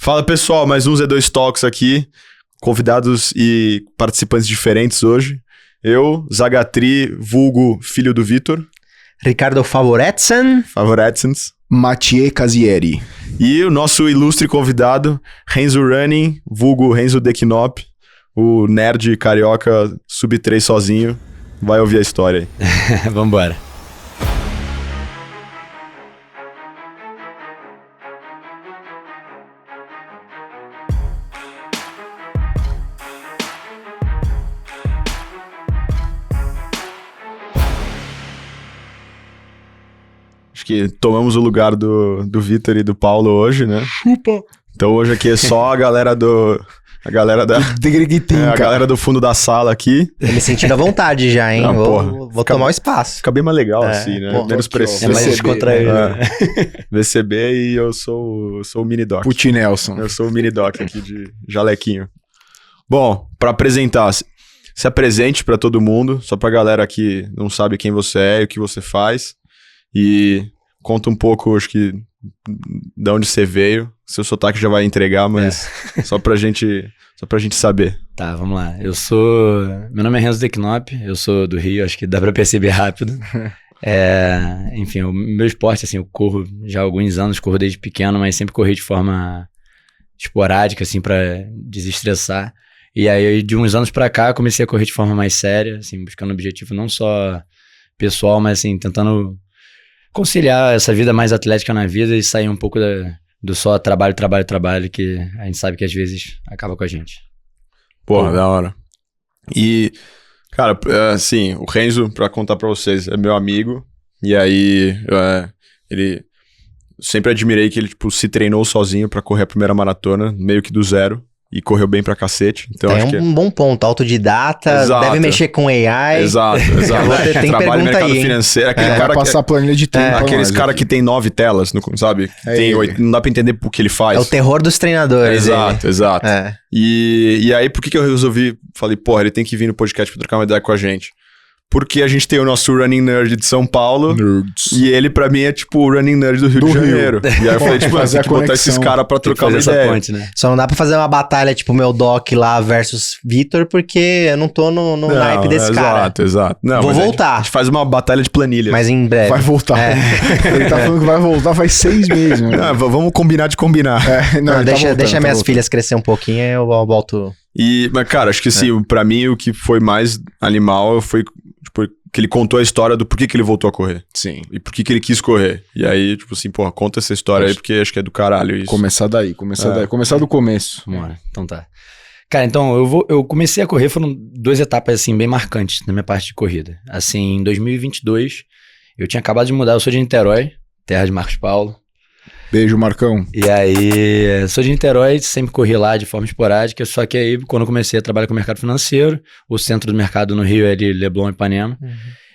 Fala pessoal, mais um Z2 Talks aqui, convidados e participantes diferentes hoje. Eu, Zagatri, vulgo filho do Vitor. Ricardo Favoretsen. Mathieu Casieri. E o nosso ilustre convidado, Renzo Running, vulgo Renzo Dequinop, o nerd carioca sub-3 sozinho. Vai ouvir a história aí. Vambora. Acho que tomamos o lugar do Vitor e do Paulo hoje, né? Chupa! Então hoje aqui é só a galera do... A galera do fundo da sala aqui. Tô me sentindo à vontade já, hein? Vou tomar o espaço. Fica bem mais legal assim, né? Menos pressão. É mais descontraído. VCB e eu sou o Mini Doc. Puti Nelson. Eu sou o Mini Doc aqui de jalequinho. Bom, pra apresentar, se apresente pra todo mundo, só pra galera que não sabe quem você é e o que você faz. E conta um pouco, acho que, de onde você veio. Seu sotaque já vai entregar, mas só pra gente saber. Tá, vamos lá. Meu nome é Renzo Dequinop, eu sou do Rio, acho que dá pra perceber rápido. Enfim, o meu esporte, assim, eu corro já há alguns anos, corro desde pequeno, mas sempre corri de forma esporádica, assim, pra desestressar. E aí, de uns anos pra cá, comecei a correr de forma mais séria, assim, buscando um objetivo não só pessoal, mas, assim, tentando conciliar essa vida mais atlética na vida e sair um pouco do só trabalho, que a gente sabe que às vezes acaba com a gente. Porra, da hora. E, cara, assim, o Renzo, pra contar pra vocês, é meu amigo. E aí, ele... Sempre admirei que ele, tipo, se treinou sozinho pra correr a primeira maratona, meio que do zero. E correu bem pra cacete. Então, tem acho que bom ponto, autodidata, deve mexer com AI. Exato. Tem Trabalha no mercado aí, financeiro. Aquele cara vai passar planilha de tempo. Aqueles cara que tem 9 telas, sabe? Não dá pra entender o que ele faz. É o terror dos treinadores. Exato. E aí, por que eu resolvi... Falei, porra, ele tem que vir no podcast pra trocar uma ideia com a gente. Porque a gente tem o nosso Running Nerd de São Paulo. Nerds. E ele, pra mim, é tipo o Running Nerd do Rio de Janeiro. E aí eu falei, tipo, tem que botar esses caras pra trocar uma ideia. Ponte, né? Só não dá pra fazer uma batalha, tipo, meu Doc lá versus Vitor, porque eu não tô no naipe desse cara. Exato. Não, vou voltar. A gente faz uma batalha de planilhas. Mas em breve. Vai voltar. Ele tá falando que vai voltar faz 6 meses. Né? Não, vamos combinar de combinar. Deixa minhas filhas crescer um pouquinho e eu volto. Mas, cara, acho que assim, pra mim o que foi mais animal foi, tipo, que ele contou a história do porquê que ele voltou a correr. Sim. E por que ele quis correr. E aí, tipo assim, porra, conta essa história aí, porque acho que é do caralho isso. Começar daí. Começar do começo. Vamos lá, então tá. Cara, então, eu comecei a correr, foram 2 etapas, assim, bem marcantes na minha parte de corrida. Assim, em 2022, eu tinha acabado de mudar, eu sou de Niterói, terra de Marcos Paulo. Beijo, Marcão. E aí, sou de Niterói, sempre corri lá de forma esporádica, só que aí, quando eu comecei a trabalhar com o mercado financeiro, o centro do mercado no Rio é de Leblon e Ipanema,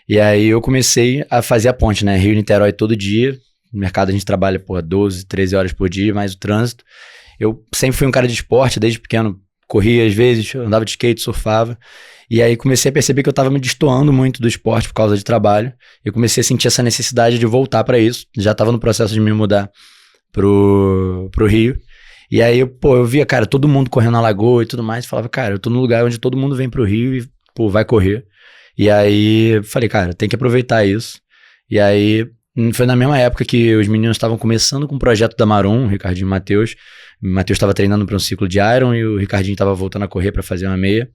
e aí eu comecei a fazer a ponte, né, Rio e Niterói todo dia, no mercado a gente trabalha, 12, 13 horas por dia, mais o trânsito. Eu sempre fui um cara de esporte, desde pequeno, corria às vezes, andava de skate, surfava, e aí comecei a perceber que eu tava me destoando muito do esporte por causa de trabalho, eu comecei a sentir essa necessidade de voltar pra isso, já tava no processo de me mudar pro Rio. E aí, eu via, cara, todo mundo correndo na lagoa e tudo mais. E falava, cara, eu tô num lugar onde todo mundo vem pro Rio e, vai correr. E aí, falei, cara, tem que aproveitar isso. E aí, foi na mesma época que os meninos estavam começando com o projeto da Marum, o Ricardinho e o Matheus. O Matheus estava treinando para um ciclo de Iron e o Ricardinho estava voltando a correr para fazer uma meia.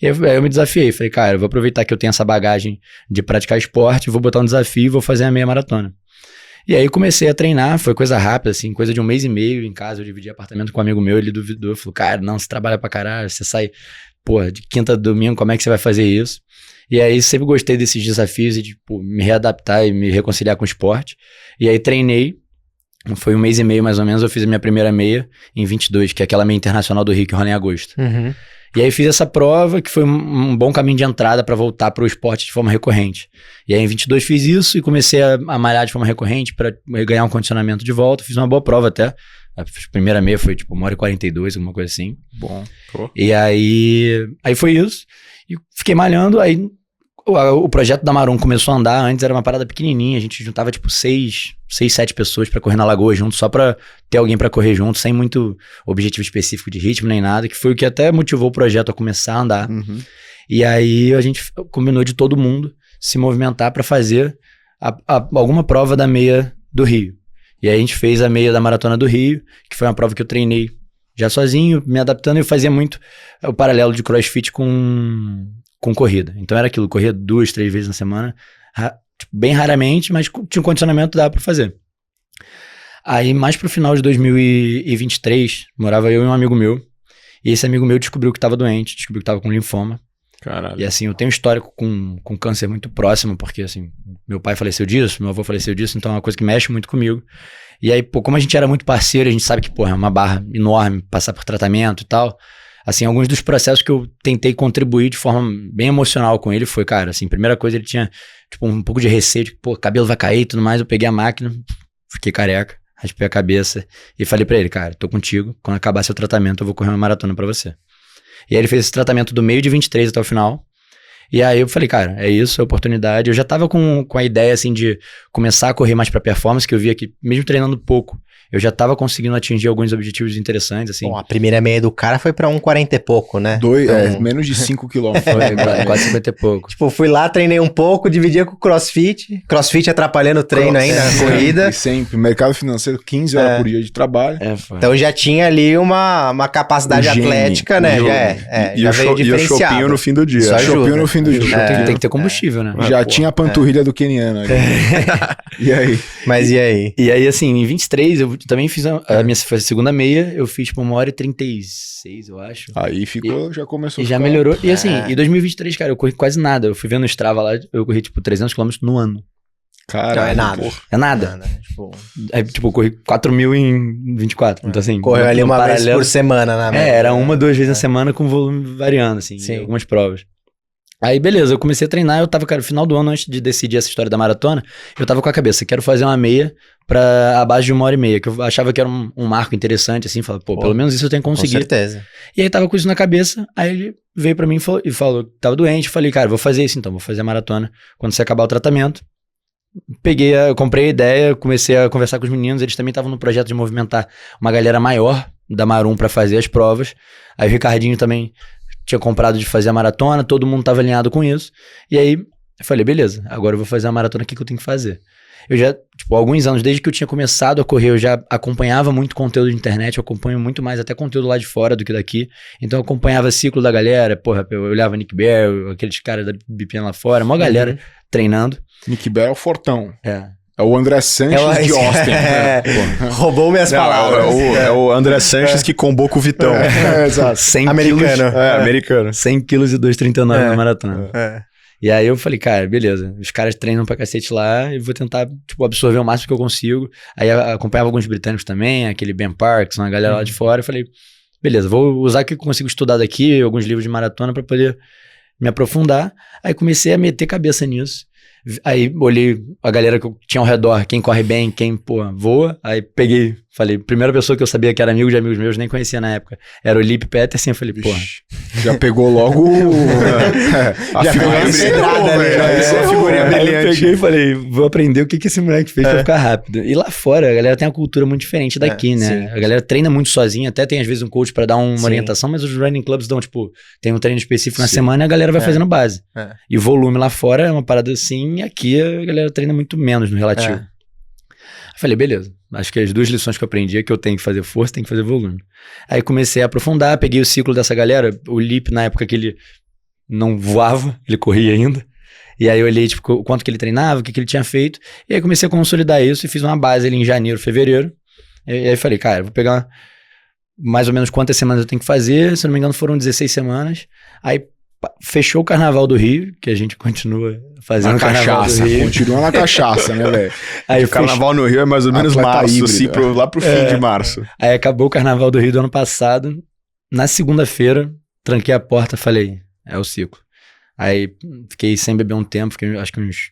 E aí eu me desafiei. Falei, cara, eu vou aproveitar que eu tenho essa bagagem de praticar esporte, vou botar um desafio e vou fazer a meia maratona. E aí comecei a treinar, foi coisa rápida, assim, coisa de 1 mês e meio em casa, eu dividi apartamento com um amigo meu, ele duvidou, falou, cara, não, você trabalha pra caralho, você sai, de quinta a domingo, como é que você vai fazer isso? E aí sempre gostei desses desafios e de, me readaptar e me reconciliar com o esporte. E aí treinei, foi 1 mês e meio mais ou menos, eu fiz a minha primeira meia em 22, que é aquela meia internacional do Rio que rola em agosto. E aí fiz essa prova, que foi um bom caminho de entrada para voltar pro esporte de forma recorrente. E aí em 22 fiz isso e comecei a malhar de forma recorrente para ganhar um condicionamento de volta. Fiz uma boa prova até. A primeira meia foi 1h42, alguma coisa assim. Bom. E aí foi isso. E fiquei malhando, aí o projeto da Marum começou a andar, antes era uma parada pequenininha, a gente juntava tipo 7 pessoas pra correr na Lagoa junto, só pra ter alguém pra correr junto, sem muito objetivo específico de ritmo nem nada, que foi o que até motivou o projeto a começar a andar. E aí a gente combinou de todo mundo se movimentar pra fazer alguma prova da meia do Rio. E aí a gente fez a meia da Maratona do Rio, que foi uma prova que eu treinei já sozinho, me adaptando, e eu fazia muito o paralelo de CrossFit com corrida. Então era aquilo, corria 2, 3 vezes na semana, tipo, bem raramente, mas tinha um condicionamento, dava pra fazer. Aí mais pro final de 2023, morava eu e um amigo meu, e esse amigo meu descobriu que tava doente, descobriu que tava com linfoma. Caralho. E assim, eu tenho um histórico com câncer muito próximo, porque assim, meu pai faleceu disso, meu avô faleceu disso, então é uma coisa que mexe muito comigo. E aí, pô, como a gente era muito parceiro, a gente sabe que, pô, é uma barra enorme passar por tratamento e tal. Assim, alguns dos processos que eu tentei contribuir de forma bem emocional com ele foi, cara, assim, primeira coisa, ele tinha, tipo, um pouco de receio de que, pô, cabelo vai cair e tudo mais. Eu peguei a máquina, fiquei careca, raspei a cabeça e falei pra ele, cara, tô contigo, quando acabar seu tratamento eu vou correr uma maratona pra você. E aí ele fez esse tratamento do meio de 23 até o final. E aí eu falei, cara, é isso, é oportunidade. Eu já tava com a ideia, assim, de começar a correr mais pra performance, que eu via que, mesmo treinando pouco, eu já tava conseguindo atingir alguns objetivos interessantes, assim. Bom, a primeira meia do cara foi pra 1,40 e pouco, né? Menos de 5 quilômetros. Foi quase 50 e pouco. Tipo, fui lá, treinei um pouco, dividia com o CrossFit. CrossFit atrapalhando o treino aí na corrida. Sempre. Mercado financeiro, 15 horas por dia de trabalho. Foi. Então já tinha ali uma capacidade atlética, né? Já veio E o shopping no fim do dia. Isso ajuda. Shopping no fim do dia. Tem que ter combustível, né? Já tinha a panturrilha do keniano ali. E aí? Mas e aí? E aí, assim, em 23, eu também fiz a minha segunda meia, eu fiz tipo 1h36, eu acho. Aí ficou, já começou E a já ficar... melhorou. E assim, em 2023, cara, eu corri quase nada. Eu fui vendo o Strava lá, eu corri tipo 300 km no ano. Caralho, Não é nada. porra. É nada. Tipo, É, tipo, eu corri 4.000 em 24. Então, assim. correu ali no uma vez paralelo- por semana, né? Era 1, 2 vezes na semana com volume variando, assim, Sim. em algumas provas. Aí, beleza, eu comecei a treinar, eu tava, cara, no final do ano, antes de decidir essa história da maratona, eu tava com a cabeça, quero fazer uma meia pra abaixo de 1h30, que eu achava que era um marco interessante, assim, falava, pô, pelo menos isso eu tenho que Com conseguir. certeza. E aí tava com isso na cabeça, aí ele veio pra mim e falou que tava doente, eu falei, cara, vou fazer isso então, vou fazer a maratona quando você acabar o tratamento. Comprei a ideia, comecei a conversar com os meninos, eles também estavam no projeto de movimentar uma galera maior da Marum pra fazer as provas. Aí o Ricardinho também tinha comprado de fazer a maratona, todo mundo tava alinhado com isso. E aí eu falei, beleza, agora eu vou fazer a maratona, o que eu tenho que fazer? Eu já, tipo, há alguns anos, desde que eu tinha começado a correr, eu já acompanhava muito conteúdo de internet, eu acompanho muito mais até conteúdo lá de fora do que daqui. Então eu acompanhava ciclo da galera, porra, eu olhava Nick Bear, aqueles caras da BPM lá fora, uma galera treinando. Nick Bell é o fortão. É. É o André Sanches de Austin. Roubou minhas palavras. É o André Sanches que combou com o Vitão. Exato. 100 Americano. quilos, Americano. 100 quilos e 2,39 na maratona. É. E aí eu falei, cara, beleza, os caras treinam pra cacete lá e vou tentar, tipo, absorver o máximo que eu consigo. Aí acompanhava alguns britânicos também, aquele Ben Parks, uma galera lá de fora. Eu falei, beleza, vou usar o que eu consigo estudar daqui, alguns livros de maratona pra poder me aprofundar. Aí comecei a meter cabeça nisso. Aí olhei a galera que eu tinha ao redor, quem corre bem, quem, pô, voa. Aí peguei, falei, primeira pessoa que eu sabia que era amigo de amigos meus, nem conhecia na época, era o Lipe Peterson. Eu falei, porra. Já pegou logo a Já figurinha pegou a brilhante, entrada ali, velho. né? Essa é a figurinha Aí eu brilhante. peguei e falei, vou aprender o que esse moleque fez pra ficar rápido. E lá fora, a galera tem uma cultura muito diferente daqui, né? sim. A galera treina muito sozinha, até tem às vezes um coach pra dar uma Sim. orientação, mas os running clubs dão, tipo, tem um treino específico na Sim. semana e a galera vai fazendo base. É. E o volume lá fora é uma parada assim, e aqui a galera treina muito menos no relativo. É. Eu falei, beleza, acho que as duas lições que eu aprendi é que eu tenho que fazer força, tenho que fazer volume. Aí comecei a aprofundar, peguei o ciclo dessa galera, o Lipe na época que ele não voava, ele corria ainda. E aí eu olhei, tipo, o quanto que ele treinava, o que ele tinha feito. E aí comecei a consolidar isso e fiz uma base ali em janeiro, fevereiro. E aí falei, cara, vou pegar mais ou menos quantas semanas eu tenho que fazer. Se eu não me engano, foram 16 semanas. Aí fechou o Carnaval do Rio, que a gente continua fazendo Na o Carnaval cachaça. do Rio. Continua na cachaça, né, velho? Aí O Carnaval no Rio é mais ou menos Atleta março, híbrido, assim, lá pro fim de março. Aí acabou o Carnaval do Rio do ano passado. Na segunda-feira, tranquei a porta, falei, é o ciclo. Aí fiquei sem beber um tempo, fiquei acho que uns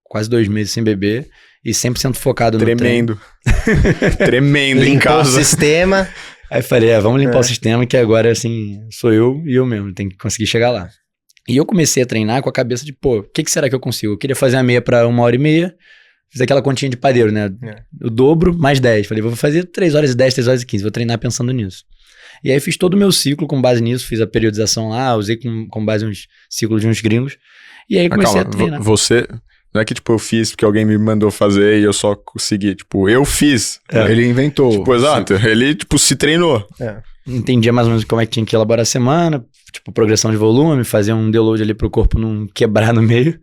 quase 2 meses sem beber e 100% focado no treino. Tremendo. Tremendo em Limpou o casa. sistema. Aí falei, vamos limpar o sistema que agora, assim, sou eu e eu mesmo, tem que conseguir chegar lá. E eu comecei a treinar com a cabeça de, pô, o que será que eu consigo? Eu queria fazer a meia pra 1h30, fiz aquela continha de padeiro, né? O dobro mais 10. Falei, vou fazer 3h10, 3h15, vou treinar pensando nisso. E aí fiz todo o meu ciclo com base nisso, fiz a periodização lá, usei com base uns ciclos de uns gringos. E aí comecei a treinar. Você... Não é que, tipo, eu fiz porque alguém me mandou fazer e eu só consegui. Tipo, eu fiz. Ele inventou. Tipo, exato. Ele, tipo, se treinou. Entendia mais ou menos como é que tinha que elaborar a semana. Tipo, progressão de volume, fazer um deload ali pro corpo não quebrar no meio.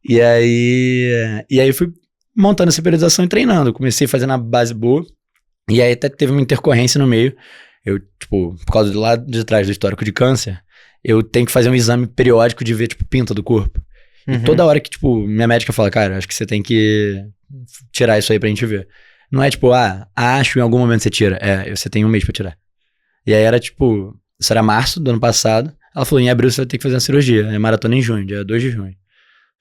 E aí fui montando essa periodização e treinando. Comecei fazendo a base boa. E aí até teve uma intercorrência no meio. Eu, tipo, por causa do lado de trás do histórico de câncer, eu tenho que fazer um exame periódico de ver, tipo, pinta do corpo. E toda hora que, tipo, minha médica fala, cara, acho que você tem que tirar isso aí pra gente ver. Não é tipo, acho em algum momento você tira. Você tem 1 mês pra tirar. E aí era tipo, isso era março do ano passado. Ela falou, em abril você vai ter que fazer uma cirurgia. É maratona em junho, dia 2 de junho. Eu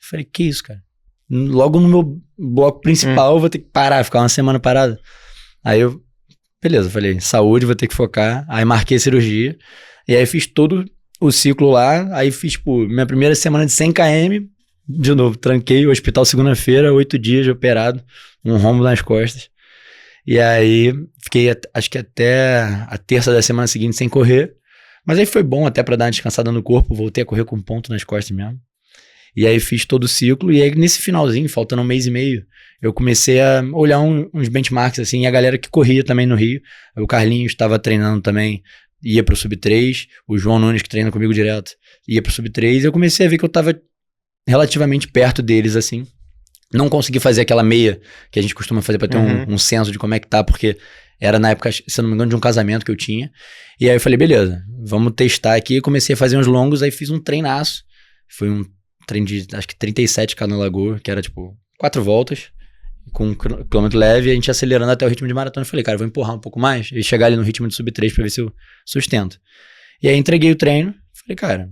falei, que isso, cara? Logo no meu bloco principal eu vou ter que parar, ficar uma semana parada. Aí eu, beleza, falei, saúde, vou ter que focar. Aí marquei a cirurgia. E aí fiz todo o ciclo lá, aí fiz, tipo, minha primeira semana de 100 km, de novo, tranquei o hospital segunda-feira, 8 dias de operado, um rombo nas costas. E aí, fiquei, acho que até a terça da semana seguinte sem correr, mas aí foi bom até pra dar uma descansada no corpo, voltei a correr com um ponto nas costas mesmo. E aí fiz todo o ciclo, e aí nesse finalzinho, faltando 1 mês e meio, eu comecei a olhar uns benchmarks, assim, e a galera que corria também no Rio, o Carlinhos estava treinando também, ia pro Sub-3, o João Nunes, que treina comigo direto, ia pro Sub-3, e eu comecei a ver que eu tava relativamente perto deles, assim. Não consegui fazer aquela meia que a gente costuma fazer pra ter um senso de como é que tá, porque era na época, se eu não me engano, de um casamento que eu tinha. E aí eu falei, beleza, vamos testar aqui. Eu comecei a fazer uns longos, aí fiz um treinaço. Foi um treino de, acho que 37K na Lagoa, que era tipo 4 voltas, com um quilômetro leve, e a gente acelerando até o ritmo de maratona. Eu falei, cara, eu vou empurrar um pouco mais e chegar ali no ritmo de Sub-3 pra ver se eu sustento. E aí entreguei o treino, falei, cara,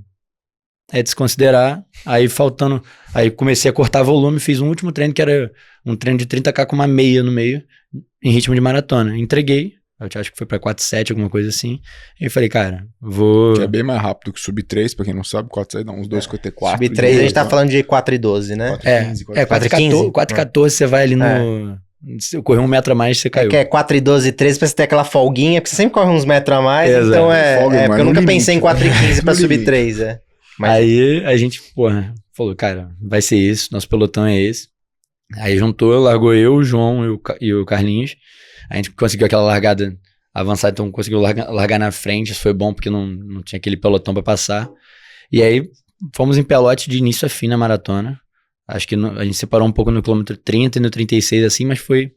é de se considerar. Aí faltando, aí comecei a cortar volume, fiz um último treino que era um treino de 30K com uma meia no meio, em ritmo de maratona. Entreguei, eu acho que foi pra 4,7, alguma coisa assim. E eu falei, cara, vou... Que é bem mais rápido que o Sub-3, pra quem não sabe, 4,7 não, uns 2,54. Sub-3 a gente tá falando de 4,12, né? 4,14 você vai ali no... Se eu correr 1 metro a mais, você caiu. Que é 4,12 e 13 pra você ter aquela folguinha, porque você sempre corre uns metros a mais, Exato. então Folga, porque eu nunca pensei em 4,15 pra Sub-3, Mas... Aí a gente, porra, falou, cara, vai ser isso, nosso pelotão é esse. Aí juntou, largou eu, o João e o Carlinhos. A gente conseguiu aquela largada avançada, então conseguiu largar na frente. Isso foi bom porque não tinha aquele pelotão pra passar. E aí fomos em pelote de início a fim na maratona. Acho que a gente separou um pouco no quilômetro 30 e no 36, assim, mas foi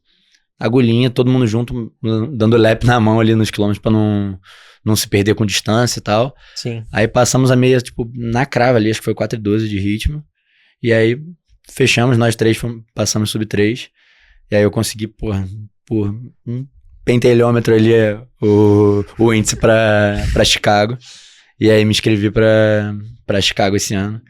agulhinha, todo mundo junto, dando lap na mão ali nos quilômetros pra não se perder com distância e tal. Sim. Aí passamos a meia, tipo, na crava ali, acho que foi 4,12 de ritmo. E aí fechamos, nós três passamos Sub-3. E aí eu consegui, por um pentelhômetro ali, o índice pra Chicago. E aí me inscrevi pra Chicago esse ano.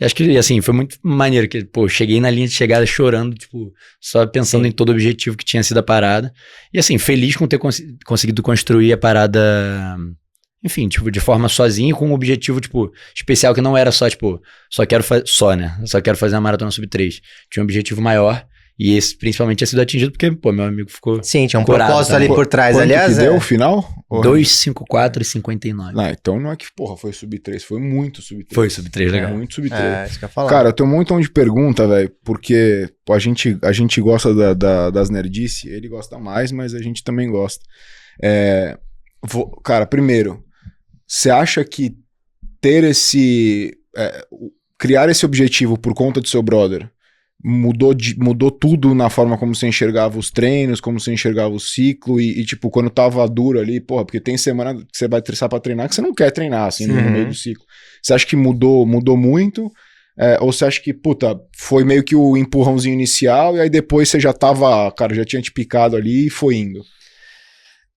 E acho que, assim, foi muito maneiro, que, pô, cheguei na linha de chegada chorando, tipo, só pensando em todo o objetivo que tinha sido a parada. E, assim, feliz com ter conseguido construir a parada, enfim, tipo, de forma sozinho, com um objetivo, tipo, especial, que não era só, tipo, só quero fazer uma maratona Sub-3. Tinha um objetivo maior, e esse, principalmente, tinha sido atingido, porque, pô, meu amigo ficou... Sim, tinha um curado, propósito também. ali por trás, Quanto aliás. que deu o final? 2,54 e 59. Não, então não é que, porra, foi Sub-3, foi muito Sub-3. Foi Sub-3, legal. Muito Sub-3. Isso que eu ia falar. Cara, eu tenho um montão de pergunta, velho, porque pô, a gente gosta das nerdice, ele gosta mais, mas a gente também gosta. Cara, primeiro, você acha que ter criar esse objetivo por conta do seu brother mudou tudo na forma como você enxergava os treinos, como você enxergava o ciclo e tipo, quando tava duro ali, porra, porque tem semana que você vai estressar pra treinar que você não quer treinar, assim, no meio do ciclo. Você acha que mudou muito? Ou você acha que, puta, foi meio que o empurrãozinho inicial e aí depois você já tava, cara, já tinha te picado ali e foi indo?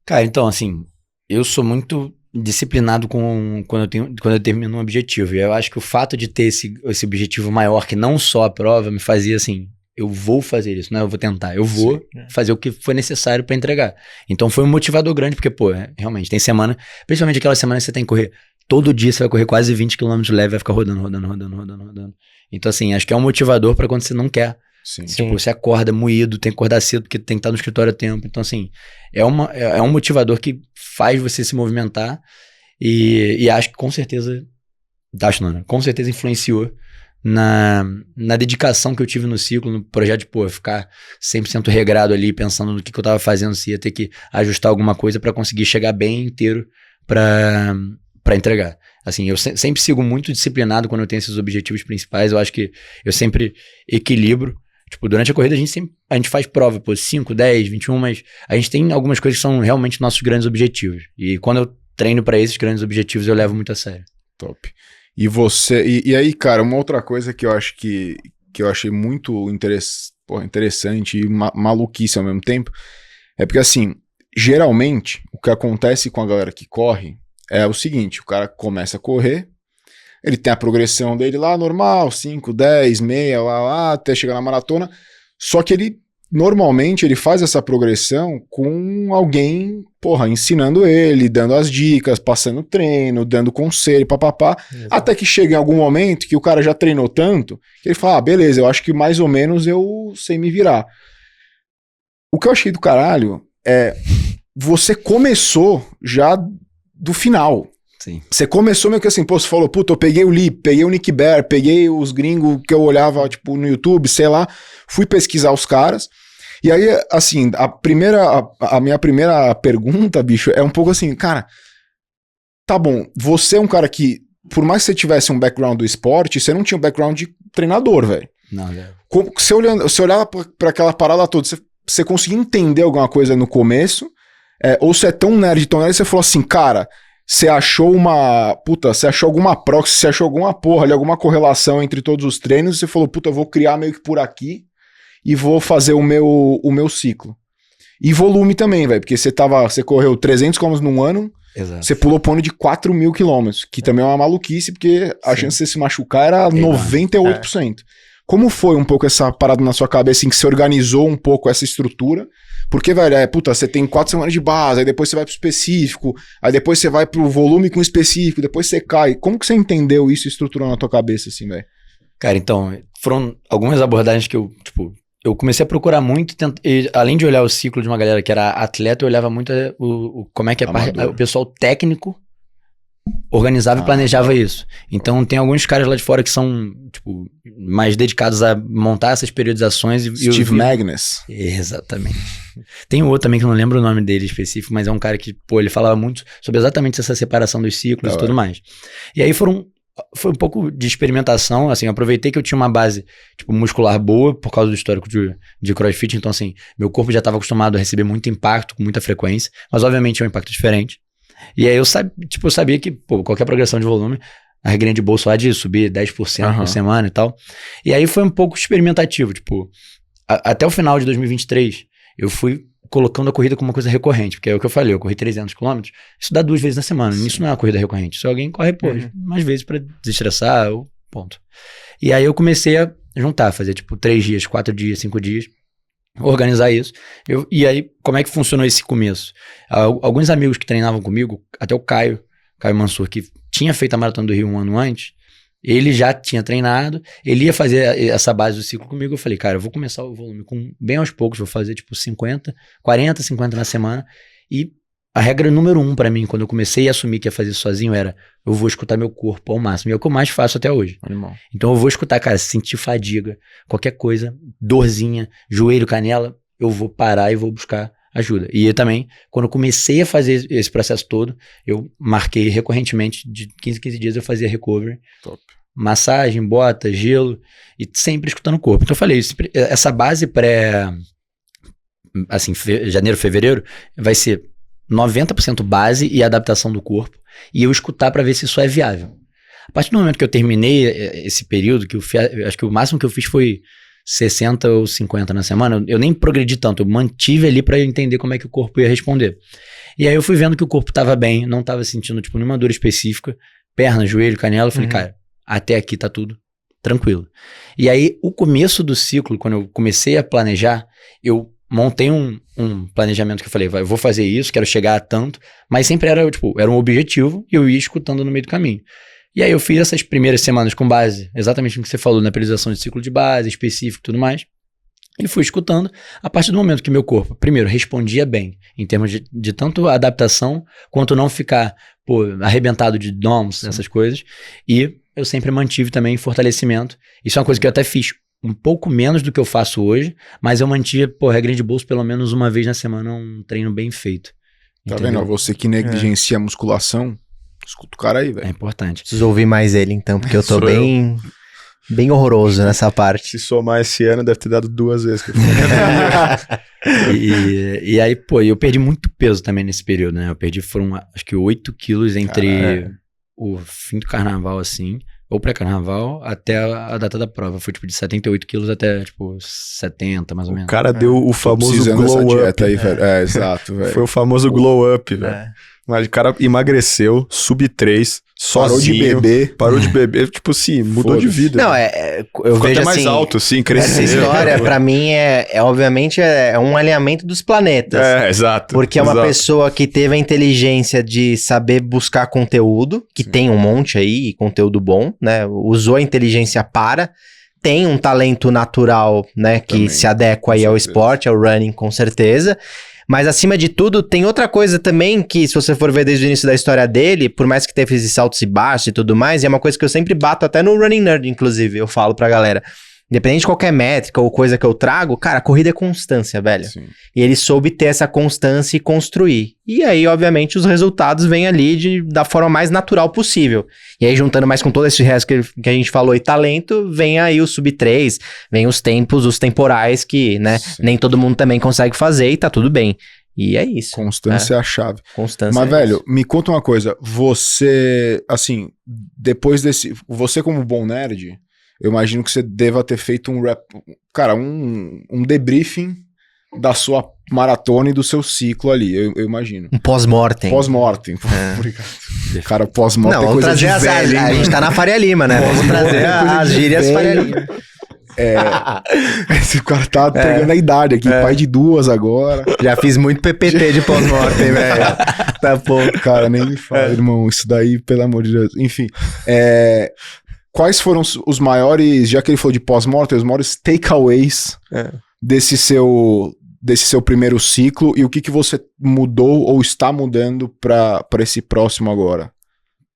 Cara, então, assim, eu sou muito disciplinado quando eu termino um objetivo. E eu acho que o fato de ter esse objetivo maior, que não só a prova, me fazia assim, eu vou fazer isso, não é eu vou tentar, eu vou fazer o que foi necessário pra entregar. Então foi um motivador grande, porque, pô, realmente, tem semana, principalmente aquela semana que você tem que correr todo dia você vai correr quase 20 km leve, vai ficar rodando. Então, assim, acho que é um motivador pra quando você não quer. Sim. Tipo, você acorda moído, tem que acordar cedo, porque tem que estar no escritório a tempo. Então, assim, é um motivador que faz você se movimentar e acho que com certeza, com certeza influenciou na dedicação que eu tive no ciclo, no projeto de, pô, ficar 100% regrado ali, pensando no que eu tava fazendo, se ia ter que ajustar alguma coisa pra conseguir chegar bem inteiro pra entregar. Assim, eu sempre sigo muito disciplinado quando eu tenho esses objetivos principais. Eu acho que eu sempre equilibro. Tipo, durante a corrida a gente faz prova, pô, 5, 10, 21, mas a gente tem algumas coisas que são realmente nossos grandes objetivos. E quando eu treino pra esses grandes objetivos, eu levo muito a sério. Top. E você... E aí, cara, uma outra coisa que eu acho que eu achei muito interessante e maluquice ao mesmo tempo, é porque, assim, geralmente, o que acontece com a galera que corre é o seguinte, o cara começa a correr, ele tem a progressão dele lá, normal, 5, 10, meia, lá, até chegar na maratona, só que ele, normalmente, ele faz essa progressão com alguém, ensinando ele, dando as dicas, passando treino, dando conselho, papapá, até que chega em algum momento que o cara já treinou tanto, que ele fala, beleza, eu acho que mais ou menos eu sei me virar. O que eu achei do caralho é, você começou já do final. Sim. Você começou meio que assim, você falou, puta, eu peguei o Lip, peguei o Nick Bare, peguei os gringos que eu olhava, tipo, no YouTube, sei lá, fui pesquisar os caras, e aí, assim, a minha primeira pergunta, bicho, é um pouco assim, cara, tá bom, você é um cara que, por mais que você tivesse um background do esporte, você não tinha um background de treinador, velho. Não, velho. Você olhava pra aquela parada toda, você conseguia entender alguma coisa no começo, ou você é tão nerd, você falou assim, cara... Você achou você achou alguma proxy, você achou alguma porra ali, alguma correlação entre todos os treinos, e você falou, puta, eu vou criar meio que por aqui e vou fazer o meu ciclo. E volume também, velho, porque você correu 300 km num ano, Exato. você pulou pro ano de 4.000 km, que também é uma maluquice, porque a chance de você se machucar era 98%. Como foi um pouco essa parada na sua cabeça, em que você organizou um pouco essa estrutura? Porque, velho, você tem 4 semanas de base, aí depois você vai pro específico, aí depois você vai pro volume com específico, depois você cai. Como que você entendeu isso e estruturou na tua cabeça, assim, velho? Cara, então, foram algumas abordagens que eu comecei a procurar muito, e, além de olhar o ciclo de uma galera que era atleta, eu olhava muito como é que o pessoal técnico organizava e planejava isso. Então tem alguns caras lá de fora que são, tipo, mais dedicados a montar essas periodizações. Steve Magnus. Exatamente. Tem outro também que eu não lembro o nome dele específico, mas é um cara que, ele falava muito sobre exatamente essa separação dos ciclos e tudo mais. E aí foi um pouco de experimentação, assim, eu aproveitei que eu tinha uma base, tipo, muscular boa, por causa do histórico de CrossFit, então, assim, meu corpo já estava acostumado a receber muito impacto, com muita frequência, mas obviamente é um impacto diferente. E aí eu sabia que, qualquer progressão de volume, a regrinha de bolso lá de subir 10% por semana e tal. E aí foi um pouco experimentativo, tipo, até o final de 2023, eu fui colocando a corrida como uma coisa recorrente, porque é o que eu falei, eu corri 300 km, isso dá 2 vezes na semana, isso não é uma corrida recorrente, se alguém corre, mais vezes pra desestressar, ponto. E aí eu comecei a juntar, fazer tipo 3 dias, 4 dias, 5 dias, organizar isso. E aí, como é que funcionou esse começo? Alguns amigos que treinavam comigo, até o Caio Mansur, que tinha feito a Maratona do Rio um ano antes, ele já tinha treinado, ele ia fazer essa base do ciclo comigo. Eu falei, cara, eu vou começar o volume bem aos poucos, vou fazer tipo 40, 50 na semana. E a regra número 1 pra mim, quando eu comecei a assumir que ia fazer isso sozinho, era eu vou escutar meu corpo ao máximo. E é o que eu mais faço até hoje. Animal. Então eu vou escutar, cara, sentir fadiga, qualquer coisa, dorzinha, joelho, canela, eu vou parar e vou buscar ajuda. E eu também, quando eu comecei a fazer esse processo todo, eu marquei recorrentemente, de 15 em 15 dias eu fazia recovery. Top. Massagem, bota, gelo, e sempre escutando o corpo. Então eu falei, essa base assim, janeiro, fevereiro, vai ser 90% base e adaptação do corpo, e eu escutar pra ver se isso é viável. A partir do momento que eu terminei esse período, acho que o máximo que eu fiz foi 60 ou 50 na semana, eu nem progredi tanto, eu mantive ali pra entender como é que o corpo ia responder. E aí eu fui vendo que o corpo tava bem, não tava sentindo tipo nenhuma dor específica, perna, joelho, canela, eu falei, cara, até aqui tá tudo tranquilo. E aí o começo do ciclo, quando eu comecei a planejar, eu montei um planejamento que eu falei, eu vou fazer isso, quero chegar a tanto, mas sempre era, tipo, era um objetivo e eu ia escutando no meio do caminho. E aí eu fiz essas primeiras semanas com base, exatamente no que você falou, na periodização de ciclo de base, específico e tudo mais. E fui escutando a partir do momento que meu corpo, primeiro, respondia bem, em termos de tanto adaptação, quanto não ficar, arrebentado de DOMS, essas coisas. E eu sempre mantive também fortalecimento. Isso é uma coisa que eu até fiz um pouco menos do que eu faço hoje, mas eu mantinha, regra de bolso, pelo menos uma vez na semana, um treino bem feito. Tá vendo? Você que negligencia a musculação, escuta o cara aí, velho. É importante. Preciso ouvir mais ele, então, porque eu tô bem horroroso nessa parte. Se somar esse ano, deve ter dado 2 vezes. E aí, eu perdi muito peso também nesse período, né? Eu perdi, acho que 8 quilos entre o fim do carnaval, assim, ou pré-carnaval, até a data da prova. Foi, tipo, de 78 quilos até, tipo, 70, mais ou menos. O cara deu o famoso glow up. Aí, velho. Exato, velho. Foi o famoso glow up, velho. Mas o cara emagreceu, sub-3, sozinho. Parou de beber, tipo assim, mudou de vida. Não, eu vejo até mais assim, alto, assim, cresceu. Essa história, pra mim, obviamente, é um alinhamento dos planetas. Exato. Porque é uma pessoa que teve a inteligência de saber buscar conteúdo, que tem um monte aí, conteúdo bom, né? Usou a inteligência tem um talento natural, né? Que também se adequa aí ao esporte, ao running, com certeza. Mas, acima de tudo, tem outra coisa também que, se você for ver desde o início da história dele, por mais que teve esses saltos e baixos e tudo mais, e é uma coisa que eu sempre bato até no Running Nerd, inclusive, eu falo pra galera. Independente de qualquer métrica ou coisa que eu trago, cara, a corrida é constância, velho. Sim. E ele soube ter essa constância e construir. E aí, obviamente, os resultados vêm ali da forma mais natural possível. E aí, juntando mais com todo esse resto que a gente falou e talento, vem aí o sub-3, vem os tempos, os temporais que, né, nem todo mundo também consegue fazer e tá tudo bem. E é isso. Constância é a chave. Constância. Mas, velho, me conta uma coisa. Você, assim, depois desse... Você como bom nerd... Eu imagino que você deva ter feito um debriefing da sua maratona e do seu ciclo ali, eu imagino. Um pós-mortem. Pós-mortem. Obrigado. Cara, pós-mortem é coisa de velho. A gente tá na Faria Lima, né? Vamos trazer as gírias Faria Lima. Esse cara tá pegando a idade aqui, pai de 2 agora. Já fiz muito PPT de pós-mortem, velho. Tá pouco. Cara, nem me fala, irmão. Isso daí, pelo amor de Deus. Enfim, quais foram os maiores, já que ele falou de pós-mortem, os maiores takeaways desse seu primeiro ciclo e o que você mudou ou está mudando para esse próximo agora?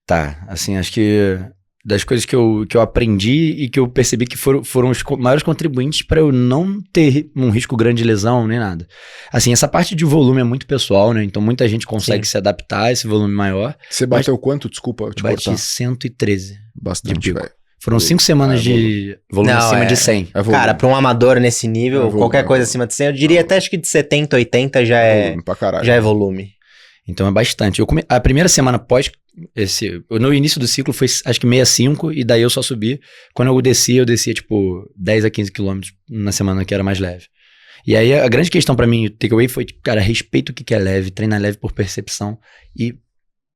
Tá, assim, acho que das coisas que eu aprendi e que eu percebi que foram os maiores contribuintes para eu não ter um risco grande de lesão nem nada. Assim, essa parte de volume é muito pessoal, né? Então muita gente consegue se adaptar a esse volume maior. Você bateu quanto? Desculpa te cortar. Bati 113. Bastante, velho. Foram 5 semanas de volume acima de 100. Cara, pra um amador nesse nível, qualquer coisa acima de 100, eu diria até acho que de 70, 80 já é volume. Então é bastante. A primeira semana após no início do ciclo foi acho que 65 e daí eu só subi. Quando eu descia tipo 10 a 15 quilômetros na semana que era mais leve. E aí a grande questão pra mim, o takeaway foi, cara, respeito o que é leve, treina leve por percepção e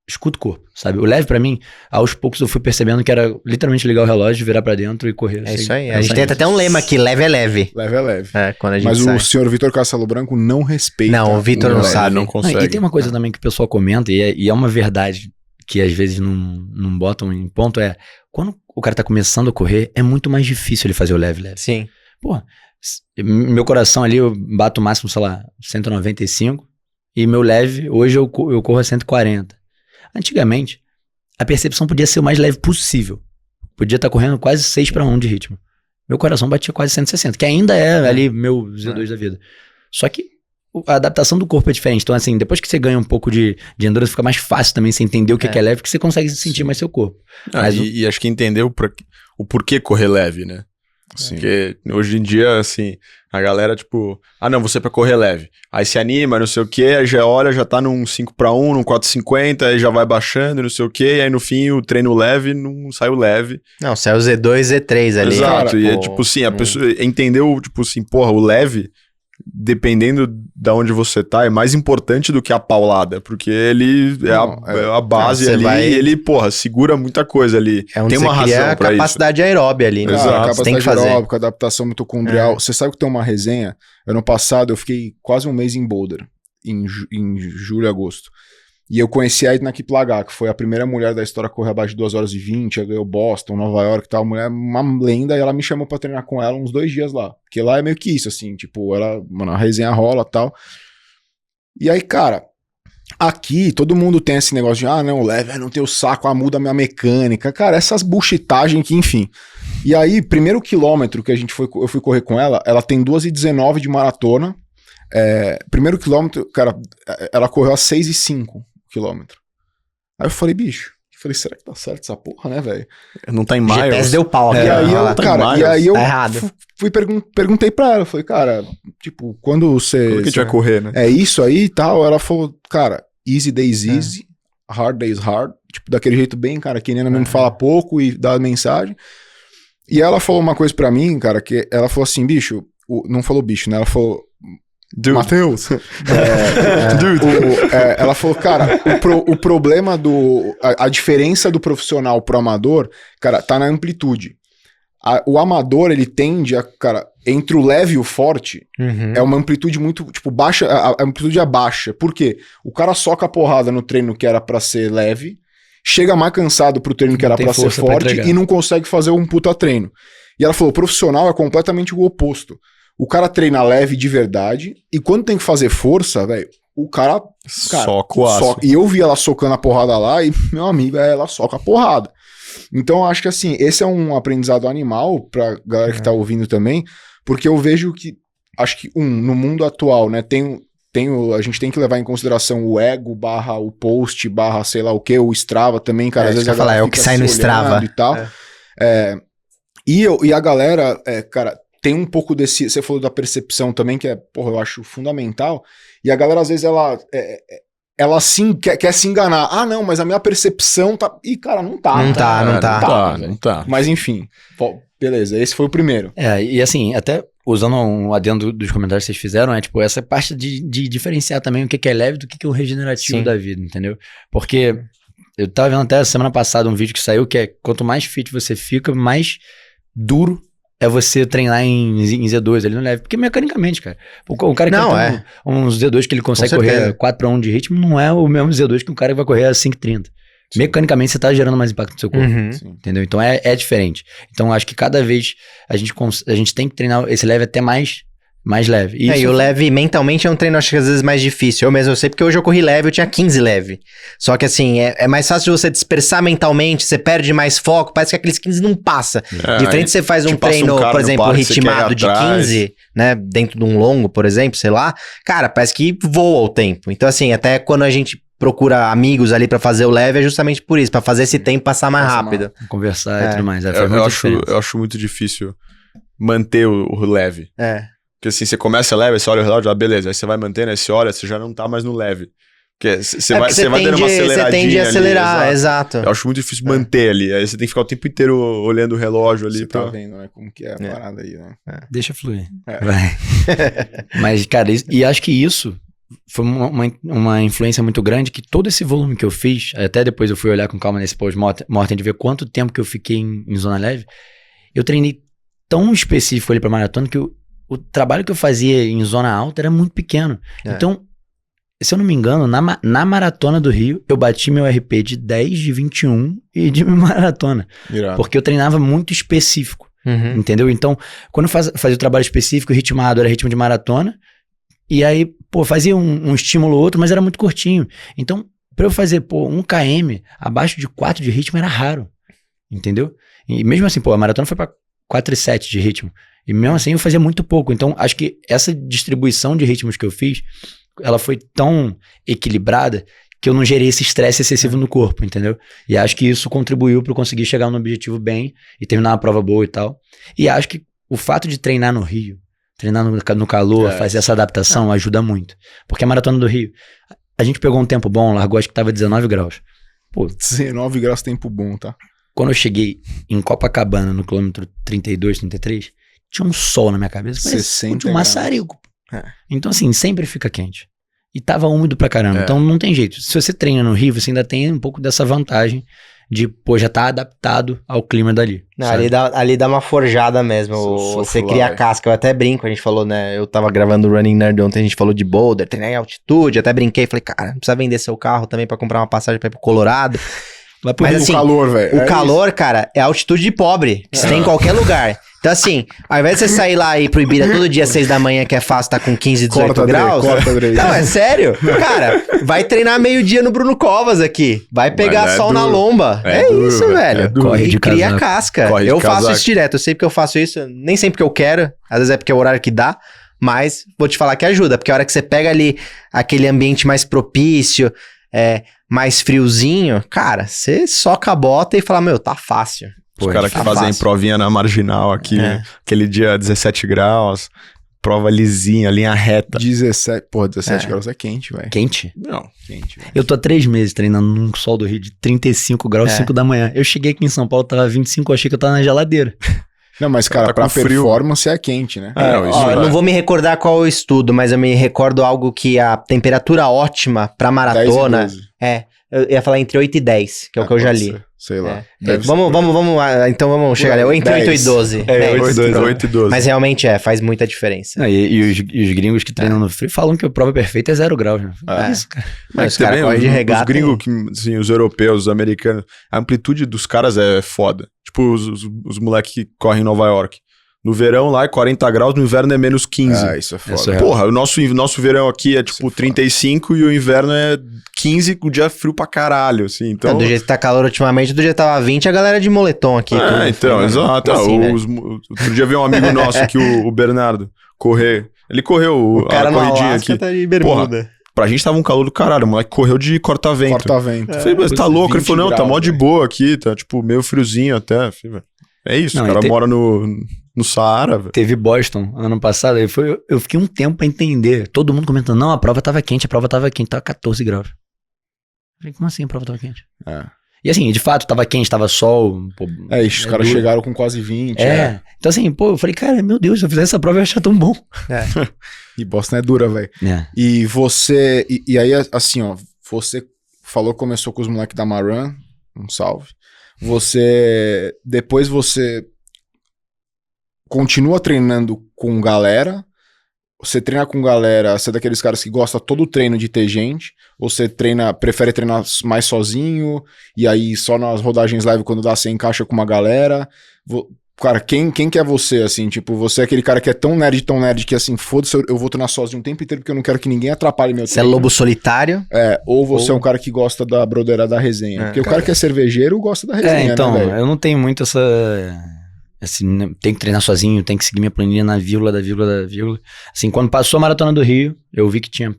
escuta o corpo, sabe? O leve pra mim, aos poucos eu fui percebendo que era literalmente ligar o relógio, virar pra dentro e correr. É isso aí. A gente tem até um lema aqui, leve é leve. Leve é leve. Quando a gente Mas sai. o senhor Vitor Castelo Branco não respeita. Não, o Vitor não sabe. Não consegue. E tem uma coisa também que o pessoal comenta, e é uma verdade que às vezes não botam em ponto, quando o cara tá começando a correr, é muito mais difícil ele fazer o leve. Sim. Pô, meu coração ali, eu bato o máximo, sei lá, 195, e meu leve, hoje eu corro a 140. Antigamente, a percepção podia ser o mais leve possível. Podia estar correndo quase 6-1 de ritmo. Meu coração batia quase 160, que ainda é ali meu Z2 da vida. Só que a adaptação do corpo é diferente. Então, assim, depois que você ganha um pouco de endurance, fica mais fácil também você entender o que é leve, porque você consegue sentir mais seu corpo. E acho que entender o porquê correr leve, né? Sim. Porque hoje em dia, assim, a galera, tipo, não, você é pra correr leve. Aí se anima, não sei o quê, aí já olha, já tá num 5-1, num 4,50, aí já vai baixando, não sei o quê, e aí no fim o treino leve não saiu leve. Não, saiu Z2, Z3 ali. Exato, cara, e é tipo assim, a pessoa entendeu, tipo assim, porra, o leve dependendo de onde você tá, é mais importante do que a paulada, porque ele é a base ali e ele, porra, segura muita coisa ali. É onde tem uma você cria razão a pra capacidade aeróbia ali, né? Exato. Cara, Você tem que capacidade fazer. aeróbica, adaptação mitocondrial. Você sabe que tem uma resenha? Ano passado eu fiquei quase um mês em Boulder, em julho e agosto. E eu conheci a Edna Kiplagat, que foi a primeira mulher da história a correr abaixo de 2 horas e 20, ela ganhou Boston, Nova York e tal, mulher, uma lenda, e ela me chamou pra treinar com ela uns 2 dias lá. Porque lá é meio que isso, assim, tipo, ela, mano, a resenha rola e tal. E aí, cara, aqui todo mundo tem esse negócio de, não, leve, não tem o saco, muda a minha mecânica. Cara, essas bullshitagens que, enfim. E aí, primeiro quilômetro que eu fui correr com ela tem 2:19 de maratona. Primeiro quilômetro, cara, ela correu a 6:05 quilômetro. Aí eu falei, bicho, será que tá certo essa porra, né, velho? Não tá em GPS miles. deu pau. E aí eu, Tá errado. perguntei pra ela, falei, cara, tipo, quando você... Quando que a gente vai correr, né? É isso aí e tal, ela falou, cara, easy days easy, hard days hard, tipo, daquele jeito bem, cara, que nem ela mesmo fala pouco e dá mensagem. E ela falou uma coisa pra mim, cara, que ela falou assim, bicho, não falou bicho, né, ela falou... Matheus. Ela falou, cara, o problema a diferença do profissional pro amador, cara, tá na amplitude. O amador, ele tende a, cara, entre o leve e o forte, é uma amplitude muito, tipo, baixa, a amplitude é baixa. Por quê? O cara soca a porrada no treino que era pra ser leve, chega mais cansado pro treino que era pra ser forte e não consegue fazer um puta treino. E ela falou, o profissional é completamente o oposto. O cara treina leve de verdade e quando tem que fazer força, velho, o cara soca o aço. E eu vi ela socando a porrada lá e, meu amigo, ela soca a porrada. Então eu acho que assim, esse é um aprendizado animal pra galera que tá ouvindo também, porque eu vejo que, acho que no mundo atual, né, a gente tem que levar em consideração o ego / o post / sei lá o que, o Strava também, cara, às vezes é o que sai no Strava e tal. E a galera, cara, tem um pouco desse... Você falou da percepção também, que porra, eu acho fundamental. E a galera, às vezes, ela sim quer se enganar. Não, mas a minha percepção tá... Ih, cara, não tá. Não tá. Mas, enfim. Beleza, esse foi o primeiro. E assim, até usando um adendo dos comentários que vocês fizeram, tipo, essa parte de diferenciar também o que é leve do que é o regenerativo da vida, entendeu? Porque eu tava vendo até semana passada um vídeo que saiu, que quanto mais fit você fica, mais duro é você treinar em Z2 ali no leve. Porque mecanicamente, cara. O cara que tem um Z2 que ele consegue correr 4:1 de ritmo não é o mesmo Z2 que um cara que vai correr a 5:30. Mecanicamente você tá gerando mais impacto no seu corpo. Entendeu? Então é diferente. Então acho que cada vez a gente tem que treinar esse leve até mais leve. E o leve mentalmente é um treino, acho que às vezes mais difícil. Eu sei porque hoje eu corri leve, eu tinha 15 leve. Só que assim, é mais fácil de você dispersar mentalmente, você perde mais foco, parece que aqueles 15 não passa. Diferente você faz um treino, por exemplo, ritmado de 15, né, dentro de um longo, por exemplo, sei lá, cara, parece que voa o tempo. Então assim, até quando a gente procura amigos ali pra fazer o leve, é justamente por isso, pra fazer esse tempo passar mais rápido. Conversar e tudo mais. Eu acho muito difícil manter o leve. Porque assim, você começa leve, você olha o relógio, beleza. Aí você vai mantendo, aí você olha, você já não tá mais no leve. Porque você vai dando uma aceleradinha. Você tende a acelerar, ali, exato. Eu acho muito difícil manter ali. Aí você tem que ficar o tempo inteiro olhando o relógio ali. Você tá vendo, né? Como que é a parada aí, né? Deixa fluir. Vai. Mas, cara, e acho que isso foi uma influência muito grande, que todo esse volume que eu fiz, até depois eu fui olhar com calma nesse post-mortem de ver quanto tempo que eu fiquei em zona leve, eu treinei tão específico ali pra maratona que o trabalho que eu fazia em zona alta era muito pequeno. Então, se eu não me engano, na maratona do Rio, eu bati meu RP de 10, de 21 e de maratona. Irado. Porque eu treinava muito específico. Entendeu? Então, quando eu fazia o trabalho específico, ritmado, era ritmo de maratona. E aí, fazia um estímulo ou outro, mas era muito curtinho. Então, pra eu fazer, 1 km abaixo de 4 de ritmo era raro. Entendeu? E mesmo assim, a maratona foi pra 4,7 de ritmo. E mesmo assim eu fazia muito pouco. Então acho que essa distribuição de ritmos que eu fiz, ela foi tão equilibrada que eu não gerei esse estresse excessivo no corpo, entendeu? E acho que isso contribuiu para eu conseguir chegar no objetivo bem e terminar uma prova boa e tal. E acho que o fato de treinar no Rio, treinar no calor, fazer essa adaptação ajuda muito. Porque a maratona do Rio, a gente pegou um tempo bom, largou, acho que tava 19 graus. 19 graus tempo bom, tá? Quando eu cheguei em Copacabana, no quilômetro 32, 33, tinha um sol na minha cabeça. 60 um maçarico. Então, assim, sempre fica quente. E tava úmido pra caramba. Então, não tem jeito. Se você treina no Rio, você ainda tem um pouco dessa vantagem de, pô, já tá adaptado ao clima dali. Não, ali dá uma forjada mesmo. Você cria a casca. Eu até brinco, a gente falou, né? Eu tava gravando o Running Nerd ontem, a gente falou de boulder, treinar em altitude, até brinquei, falei, cara, não precisa vender seu carro também pra comprar uma passagem pra ir pro Colorado. Mas assim, o calor, velho. O calor, cara, é altitude de pobre, que você tem em qualquer lugar. Então assim, ao invés de você sair lá e pro Ibira todo dia 6 da manhã, que é fácil, tá com 15, 18 graus. Não, é sério. Cara, vai treinar meio-dia no Bruno Covas aqui. Vai pegar sol na lomba. É duro, isso, velho. Corre de cria casaco. casca. Corre de Eu faço casaco. isso direto. Eu sei porque eu faço isso, nem sempre que eu quero. Às vezes é porque é o horário que dá. Mas vou te falar que ajuda. Porque a hora que você pega ali aquele ambiente mais propício, mais friozinho, cara, você soca a bota e fala, meu, tá fácil. Os caras que fazem provinha na marginal aqui, aquele dia 17 graus, prova lisinha, linha reta. 17 graus é quente, velho. Quente? Não, quente, velho. Eu tô há 3 meses treinando num sol do Rio de 35 graus, 5 da manhã. Eu cheguei aqui em São Paulo, tava 25, eu achei que eu tava na geladeira. Não, mas, cara, tá pra com frio. performance é quente, né? Eu não vou me recordar qual o estudo, mas eu me recordo algo que a temperatura ótima pra maratona 10 e 12. eu ia falar entre 8 e 10, que é o que eu já pode li. ser, sei lá. Então vamos chegar ali. Entre 8 e 12. 8 e 12. Mas realmente faz muita diferença. E os gringos que treinam no frio falam que a prova perfeita é 0 graus, né? Isso, cara. Mas os Também, caras correm de regata. os gringos, assim, os europeus, os americanos, a amplitude dos caras é foda. Tipo, os moleques que correm em Nova York. No verão lá é 40 graus, no inverno é menos 15. Ah, isso é foda. Isso é Porra, o nosso verão aqui é tipo 35 e o inverno é 15, o dia é frio pra caralho, assim. Então... Do jeito que tá calor ultimamente, do jeito que tava 20, a galera de moletom aqui. Exato. Assim, Outro dia veio um amigo nosso que o Bernardo ele correu o cara a no corridinha Alasca aqui. tá de bermuda. Pra gente tava um calor do caralho, o moleque correu de corta-vento. Corta-vento. Eu falei, mas tá louco? Ele falou, não, tá mó de velho. boa aqui, tá tipo meio friozinho até. Eu falei, é isso, Não, o cara mora no Saara, velho. Teve Boston ano passado, eu fiquei um tempo pra entender. Todo mundo comentando, não, a prova tava quente, tava 14 graus. Eu falei, como assim a prova tava quente? E assim, de fato, tava quente, tava sol. Pô, Os caras chegaram com quase 20. Então assim, pô, eu falei, cara, meu Deus, se eu fizesse essa prova eu ia achar tão bom. E Boston é dura, velho. E você... E aí, assim, ó, você falou que começou com os moleques da Maran, um salve. Depois você continua treinando com galera, você treina com galera, você é daqueles caras que gosta todo o treino de ter gente, ou você prefere treinar mais sozinho, e aí só nas rodagens live quando dá, você encaixa com uma galera. Cara, quem que é você, assim? Tipo, você é aquele cara que é tão nerd, que assim, foda-se, eu vou treinar sozinho o tempo inteiro porque eu não quero que ninguém atrapalhe meu treino. Você é lobo solitário? Ou você é um cara que gosta da broderada da resenha. Porque o cara que é cervejeiro gosta da resenha, então, né, velho? eu não tenho muito essa... Assim, tem que treinar sozinho, tem que seguir minha planilha na vírgula da vírgula. Assim, quando passou a Maratona do Rio, eu vi que tinha,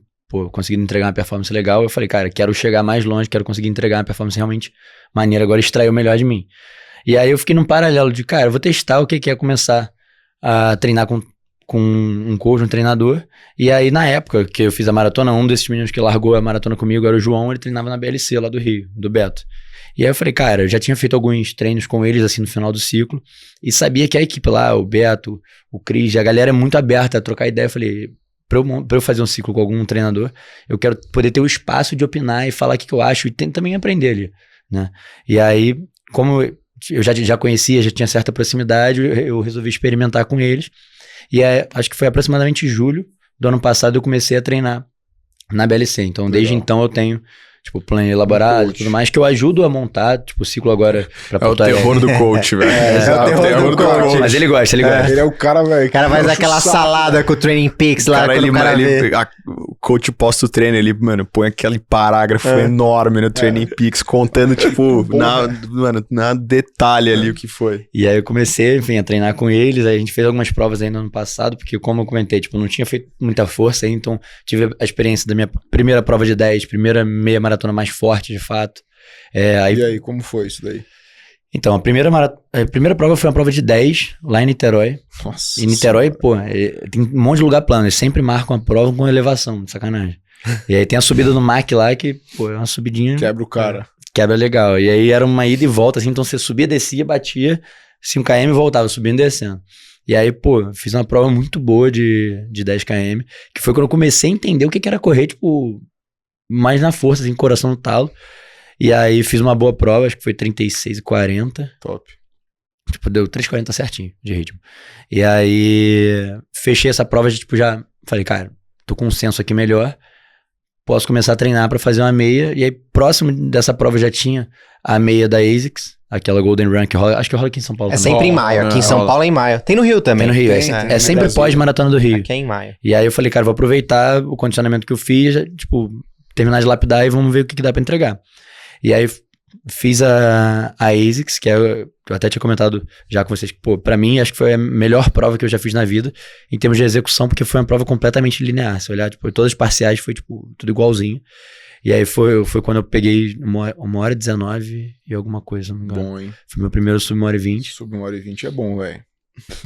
conseguido entregar uma performance legal. Eu falei, cara, quero chegar mais longe, quero conseguir entregar uma performance realmente maneira, agora extrair o melhor de mim. E aí eu fiquei num paralelo de, cara, eu vou testar o que é começar a treinar com um coach, um treinador. E aí, na época que eu fiz a maratona, um desses meninos que largou a maratona comigo era o João, ele treinava na BLC lá do Rio, do Beto. E aí eu falei, cara, eu já tinha feito alguns treinos com eles, assim, no final do ciclo, e sabia que a equipe lá, o Beto, o Cris, a galera é muito aberta a trocar ideia. Eu falei, pra eu fazer um ciclo com algum treinador, eu quero poder ter o espaço de opinar e falar o que eu acho e também aprender ali, né? E aí, como eu já conhecia, já tinha certa proximidade, eu resolvi experimentar com eles. E acho que foi aproximadamente julho do ano passado eu comecei a treinar na BLC. Então, desde então eu tenho, tipo, plano elaborado e tudo mais, que eu ajudo a montar, tipo, o ciclo agora pra É o terror do coach, velho. É o terror do coach. Mas ele gosta, ele gosta. Ele é o cara, velho. O cara faz aquela salada com o Training Peaks lá, Cara, quando o cara vê. o coach posta o treino, ele, mano, põe aquele parágrafo enorme no Training Peaks, contando, tipo, na detalhe ali o que foi. E aí eu comecei, enfim, a treinar com eles, aí a gente fez algumas provas ainda no ano passado, porque como eu comentei, tipo, não tinha feito muita força aí, então tive a experiência da minha primeira prova de 10, primeira meia maratona mais forte, de fato. E aí, como foi isso daí? Então, a primeira prova foi uma prova de 10, lá em Niterói. Nossa. E Niterói, pô, tem um monte de lugar plano. Eles sempre marcam a prova com elevação, de sacanagem. E aí tem a subida no MAC lá, que, pô, é uma subidinha... Quebra o cara. Quebra legal. E aí era uma ida e volta, assim, então você subia, descia, batia, 5 km e voltava, subindo e descendo. E aí, pô, fiz uma prova muito boa de 10 km, que foi quando eu comecei a entender o que era correr, tipo, mais na força, assim, coração no talo. E aí fiz uma boa prova, acho que foi 36,40. Top. Tipo, deu 3,40 certinho de ritmo. E aí fechei essa prova, tipo, já falei, cara, tô com um senso aqui melhor, posso começar a treinar pra fazer uma meia. E aí próximo dessa prova já tinha a meia da ASICS, aquela Golden Run que rola, acho que rola aqui em São Paulo É também. sempre em maio. Aqui em São Paulo é em maio. Tem no Rio também. Tem no Rio, Tem é sempre Brasil. pós-maratona do Rio. Aqui é em maio. E aí eu falei, cara, vou aproveitar o condicionamento que eu fiz, tipo, terminar de lapidar e vamos ver o que dá pra entregar. E aí fiz a ASICS, que eu até tinha comentado já com vocês, que, pô, pra mim, acho que foi a melhor prova que eu já fiz na vida, em termos de execução, porque foi uma prova completamente linear. Se olhar, tipo, todas as parciais foi, tipo, tudo igualzinho. E aí foi quando eu peguei 1h19 e alguma coisa, não me engano. Bom, hein? Foi meu primeiro sub 1h20. Sub 1h20 é bom, velho.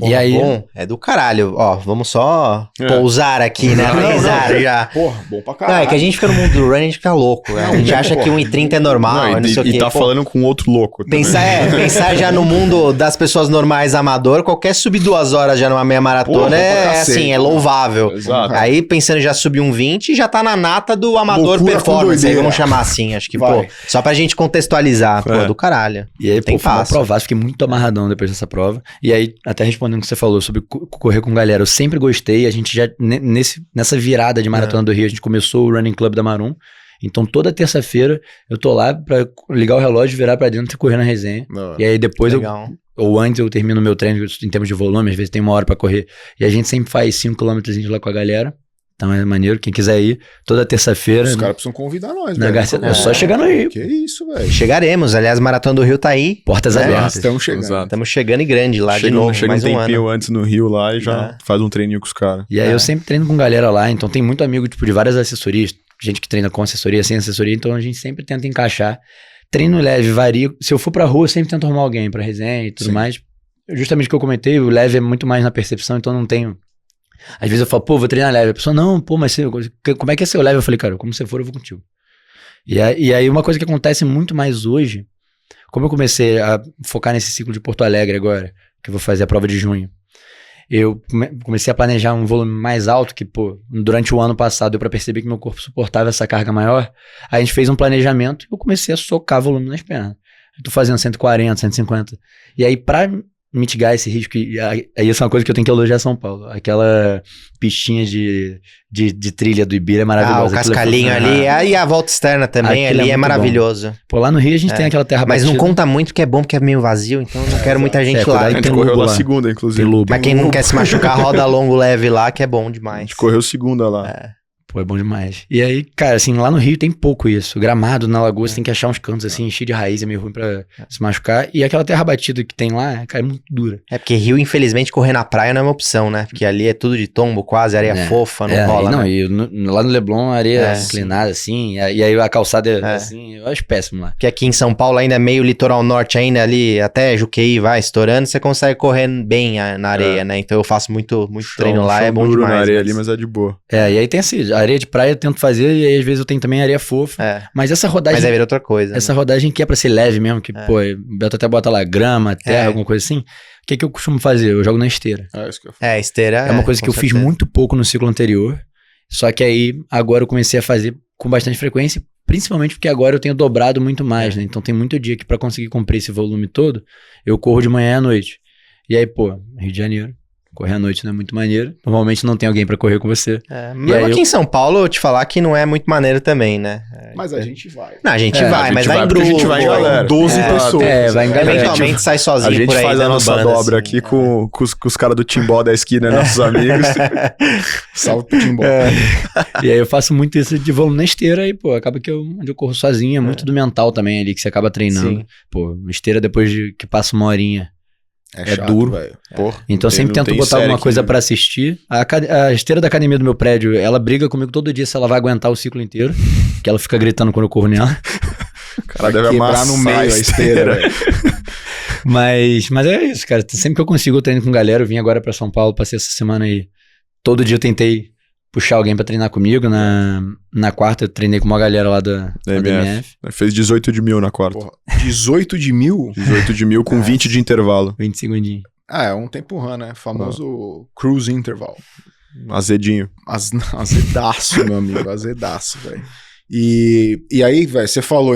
E aí... Bom, é do caralho. Ó, vamos só É. pousar aqui, né? Analisar já. Porra, bom pra Não, caralho. é que a gente fica no mundo do running, a gente fica louco. Né? A gente acha que 1h30 é normal, não sei o quê. E tá Pô, falando com outro louco. também. pensar já no mundo das pessoas normais amador, qualquer subir 2 horas já numa meia maratona Porra, pra é cacete. assim, é louvável. Exato. Aí pensando já subir 1h20, já tá na nata do amador Loucura com performance, aí doideira. vamos chamar assim, acho que, Vai. pô, só pra gente contextualizar, pô, É. do caralho. E aí, Tem pô, foi uma passo. provaço, fiquei muito amarradão depois dessa prova. E aí, até respondendo o que você falou sobre correr com galera, eu sempre gostei, a gente já, nessa virada de Maratona do Rio, a gente começou o Running Club da Marum, então toda terça-feira eu tô lá pra ligar o relógio, virar pra dentro e correr na resenha. Não. E aí depois Legal. ou antes eu termino o meu treino em termos de volume, às vezes tem 1 hora pra correr, e a gente sempre faz 5 km lá com a galera. Então é maneiro, quem quiser ir, toda terça-feira. Os caras precisam convidar nós, Na velho. Garcia- é só chegar no Rio. Que isso, velho. Chegaremos, aliás, Maratona do Rio tá aí. Portas É, abertas. Estamos chegando. Exato. Estamos chegando e grande lá de novo, Chega mais um um tempinho ano. antes no Rio lá e já faz um treininho com os caras. E aí É. eu sempre treino com galera lá, então tem muito amigo tipo, de várias assessorias, gente que treina com assessoria, sem assessoria, então a gente sempre tenta encaixar. Treino leve, varia. Se eu for pra rua, eu sempre tento arrumar alguém pra resenha e tudo Sim. mais. Justamente o que eu comentei, o leve é muito mais na percepção, então não tenho... Às vezes eu falo, pô, vou treinar leve. A pessoa, não, pô, mas como é que é seu leve? Eu falei, cara, como você for, eu vou contigo. E aí uma coisa que acontece muito mais hoje, como eu comecei a focar nesse ciclo de Porto Alegre agora, que eu vou fazer a prova de junho, eu comecei a planejar um volume mais alto, que, pô, durante o ano passado deu pra perceber que meu corpo suportava essa carga maior. Aí a gente fez um planejamento e eu comecei a socar volume nas pernas. Eu tô fazendo 140, 150. E aí, pra mitigar esse risco, e aí isso é uma coisa que eu tenho que elogiar São Paulo. Aquela pistinha de trilha do Ibira é maravilhosa. Ah, o Aquilo é cascalhinho fenomenal. ali. E a volta externa também Aquilo é ali é muito maravilhoso. Pô, lá no Rio a gente tem aquela terra Mas não batida. conta muito porque é bom, porque é meio vazio, então eu não quero muita gente lá. cuidado A que gente tem correu lobo na lá. segunda, inclusive. Tem lobo. Mas quem não quer se machucar, roda longo leve lá, que é bom A demais. gente correu segunda lá. Pô, é bom demais. E aí, cara, assim, lá no Rio tem pouco isso. Gramado, na Lagoa, você tem que achar uns cantos assim, cheio de raiz, é meio ruim pra se machucar. E aquela terra batida que tem lá, cara, é muito dura. É porque Rio, infelizmente, correr na praia não é uma opção, né? Porque ali é tudo de tombo, quase, areia É. fofa, não rola, né? Lá no Leblon, a areia É. inclinada, assim, e aí a calçada É. assim, eu acho péssimo lá. Porque aqui em São Paulo ainda é meio litoral norte ainda ali, até Juqueí vai estourando, você consegue correr bem na areia, né? Então eu faço muito treino lá, é bom duro demais. na areia ali, mas é de boa. É, e aí tem assim, a areia de praia eu tento fazer, e aí às vezes eu tenho também areia fofa. É, Mas essa rodagem, mas aí vira outra coisa. essa né? rodagem que é pra ser leve mesmo, que, pô, o Beto até bota lá grama, terra, É. alguma coisa assim. O que eu costumo fazer? Eu jogo na esteira. É isso que eu É, esteira É uma coisa que com eu fiz certeza. muito pouco no ciclo anterior. Só que aí, agora eu comecei a fazer com bastante frequência, principalmente porque agora eu tenho dobrado muito mais, né? Então tem muito dia que pra conseguir cumprir esse volume todo, eu corro de manhã à noite. E aí, pô, Rio de Janeiro, correr à noite não é muito maneiro. Normalmente não tem alguém pra correr com você. É, E mesmo aí aqui em São Paulo, eu te falar que não é muito maneiro também, né? Mas a gente vai. Não, a gente É, vai, a gente mas vai vai em porque a grupo. gente vai em galera. 12 pessoas. É, vai em galera. Eventualmente sai A sozinho gente por aí. faz a dando nossa banda, dobra assim. aqui com os caras do Timbó da esquina, nossos amigos. Salve pro Timbó. E aí eu faço muito isso de volume na esteira e, pô, acaba que onde eu corro sozinho, é muito do mental também ali, que você acaba treinando. Sim. Pô, esteira depois de que passa 1 horinha. É duro. velho. Porra, Então eu sempre não tento tem botar série alguma aqui, coisa né? pra assistir. A esteira da academia do meu prédio, ela briga comigo todo dia se ela vai aguentar o ciclo inteiro. Que ela fica gritando quando eu corro nela. O cara deve Quebrar amassar no meio a esteira, velho. Mas é isso, cara. Sempre que eu consigo, eu treino com galera. Eu vim agora pra São Paulo, passei essa semana aí. Todo dia eu tentei puxar alguém pra treinar comigo. Na quarta eu treinei com uma galera lá da DMF. Fez 18 de mil na quarta. Porra, 18 de mil? 18 de mil com 20 de intervalo. 20 segundinhos. É um tempo run, né? Famoso cruise interval. Azedinho. Azedaço, meu amigo, azedaço, velho. E aí, velho, você falou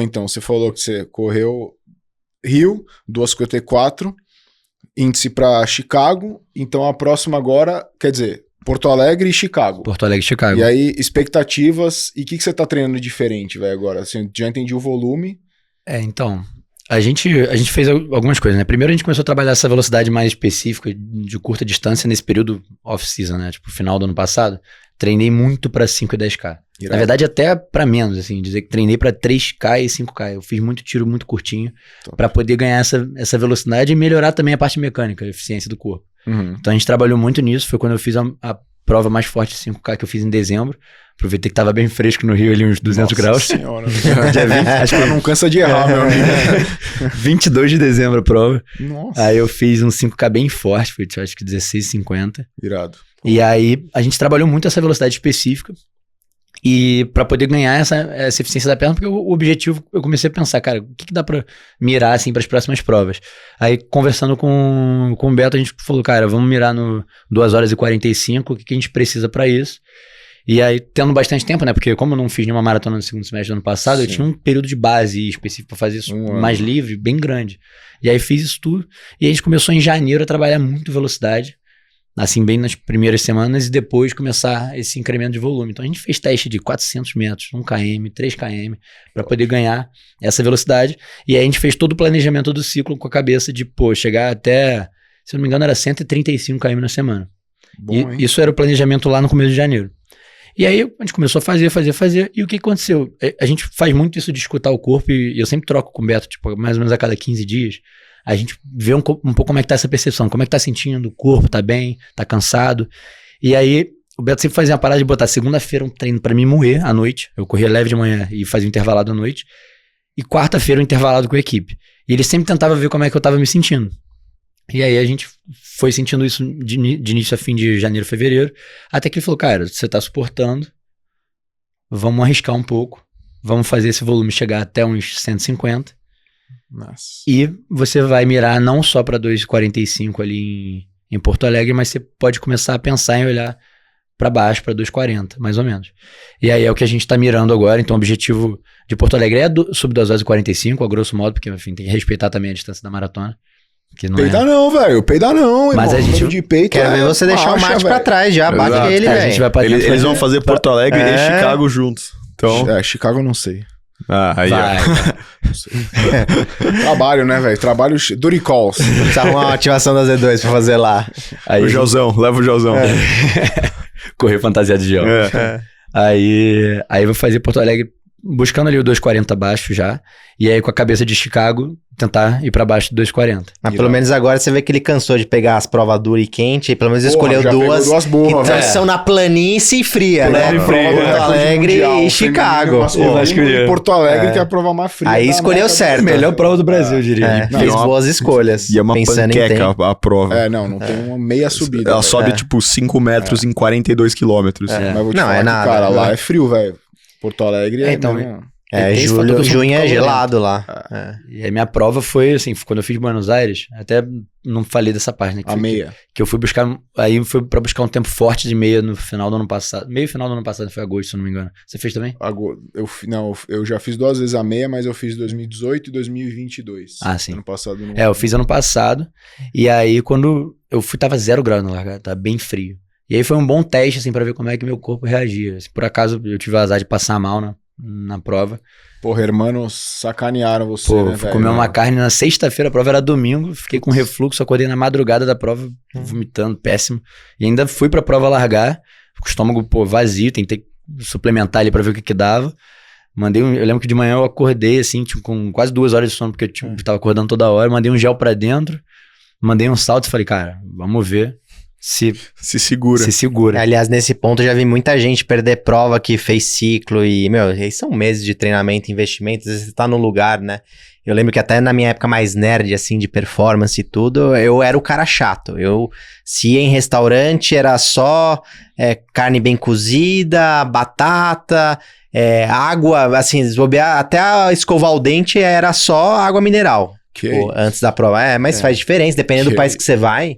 que você correu Rio, 2:54, índice pra Chicago, então a próxima agora, quer dizer, Porto Alegre e Chicago. Porto Alegre e Chicago. E aí, expectativas, e o que você tá treinando diferente, velho, agora? Assim, já entendi o volume. Então, a gente fez algumas coisas, né? Primeiro a gente começou a trabalhar essa velocidade mais específica de curta distância nesse período off-season, né? Tipo, final do ano passado. Treinei muito pra 5 e 10K. Irado. Na verdade, até pra menos, assim, dizer que treinei pra 3K e 5K. Eu fiz muito tiro muito curtinho Top. pra poder ganhar essa velocidade e melhorar também a parte mecânica, a eficiência do corpo. Uhum. Então a gente trabalhou muito nisso. Foi quando eu fiz a prova mais forte de 5K que eu fiz em dezembro. Aproveitei que tava bem fresco no Rio ali, uns 200 Nossa graus. Senhora, acho que não cansa de errar, meu amigo. 22 de dezembro a prova. Nossa. Aí eu fiz um 5K bem forte, foi acho que 16,50. Irado. E aí a gente trabalhou muito essa velocidade específica. E pra poder ganhar essa eficiência da perna, porque o objetivo, eu comecei a pensar, cara, o que dá pra mirar, assim, pras próximas provas? Aí, conversando com o Beto, a gente falou, cara, vamos mirar no 2h45, o que a gente precisa pra isso? E aí, tendo bastante tempo, né, porque como eu não fiz nenhuma maratona no segundo semestre do ano passado, Sim. eu tinha um período de base específico pra fazer isso mais livre, bem grande. E aí, fiz isso tudo, e a gente começou em janeiro a trabalhar muito velocidade, assim, bem nas primeiras semanas, e depois começar esse incremento de volume. Então a gente fez teste de 400 metros, 1 km, 3 km, para poder ganhar essa velocidade. E aí a gente fez todo o planejamento do ciclo com a cabeça de, chegar até, se eu não me engano, era 135 km na semana. Bom, E hein? isso era o planejamento lá no começo de janeiro. E aí a gente começou a fazer, e o que aconteceu? A gente faz muito isso de escutar o corpo, e eu sempre troco com o Beto, tipo, mais ou menos a cada 15 dias, a gente vê um pouco como é que tá essa percepção, como é que tá sentindo, o corpo tá bem, tá cansado. E aí, o Beto sempre fazia uma parada de botar segunda-feira um treino pra me moer à noite, eu corria leve de manhã e fazia um intervalado à noite, e quarta-feira um intervalado com a equipe. E ele sempre tentava ver como é que eu tava me sentindo. E aí a gente foi sentindo isso de início a fim de janeiro, fevereiro, até que ele falou, cara, você tá suportando, vamos arriscar um pouco, vamos fazer esse volume chegar até uns 150, Nossa. e você vai mirar não só para 2,45 ali em Porto Alegre, mas você pode começar a pensar em olhar para baixo, para 2,40, mais ou menos. E aí é o que a gente tá mirando agora, então o objetivo de Porto Alegre é sub 2,45, a grosso modo, porque enfim, tem que respeitar também a distância da maratona. Que não Peida não, velho. Peida não, Mas irmão. a gente- Número de peito Quero ver você deixar o marcha, mate pra velho. trás já, bate Exato. ele, a gente velho. vai pra dentro Eles vão fazer Porto Alegre e Chicago juntos. Então, Chicago eu não sei. aí, ó. Vai. Trabalho, né, velho? Trabalho Duty Calls. Precisa arrumar uma ativação da Z2 pra fazer lá. Aí, O Gelzão, leva o Gelzão. correr fantasia de gel. É. Aí eu vou fazer Porto Alegre buscando ali o 2,40 abaixo já. E aí com a cabeça de Chicago, tentar ir pra baixo do 2,40. Mas pelo menos agora você vê que ele cansou de pegar as provas duras e quente, e pelo menos Porra, escolheu já pegou duas. duas burras, Então velho. são na planície e fria, né? Prova do Porto recorde Alegre mundial, e Chicago. feminino, masculino, Pô, e Porto Alegre, que é a prova mais fria. Aí da escolheu América do certo. Sul. Melhor prova do Brasil, eu diria. É, Não, fez é uma- boas escolhas. E é uma pensando em panqueca tempo. a prova. Não tem uma meia subida. Ela velho. sobe tipo 5 metros em 42 quilômetros. Mas vou te Não, falar é que, nada. cara, lá é frio, velho. Porto Alegre é Então, mesmo- É, Tem esse fator que eu sou junho é muito gelado lá. É. E a minha prova foi, assim, quando eu fiz Buenos Aires, até não falei dessa parte, né? a meia. Que eu fui buscar, aí foi pra buscar um tempo forte de meia no final do ano passado. Meio final do ano passado, foi agosto, se eu não me engano. Você fez também? Eu já fiz 2 vezes a meia, mas eu fiz 2018 e 2022. Ah, sim. Ano passado não. Eu fiz ano passado, e aí quando eu fui, tava 0 grau na largada, tava bem frio. E aí foi um bom teste, assim, pra ver como é que meu corpo reagia. Se por acaso eu tive o azar de passar mal na prova. Porra, hermanos sacanearam você, Pô, né, fui velho? comer uma carne na sexta-feira, a prova era domingo, fiquei com refluxo, acordei na madrugada da prova, vomitando, péssimo. E ainda fui pra prova largar, com o estômago, vazio, tentei suplementar ali pra ver o que dava. Eu lembro que de manhã eu acordei, assim, tipo, com quase 2 horas de sono, porque eu tava acordando toda hora, mandei um gel pra dentro, mandei um salto e falei, cara, vamos ver se segura. Aliás, nesse ponto eu já vi muita gente perder prova que fez ciclo e, aí são meses de treinamento, investimento, às vezes você tá no lugar, né? Eu lembro que até na minha época mais nerd, assim, de performance e tudo, eu era o cara chato. Se ia em restaurante, era só carne bem cozida, batata, água, assim, se bobear, até escovar o dente era só água mineral. Que antes da prova. Mas faz diferença, dependendo do país que você vai.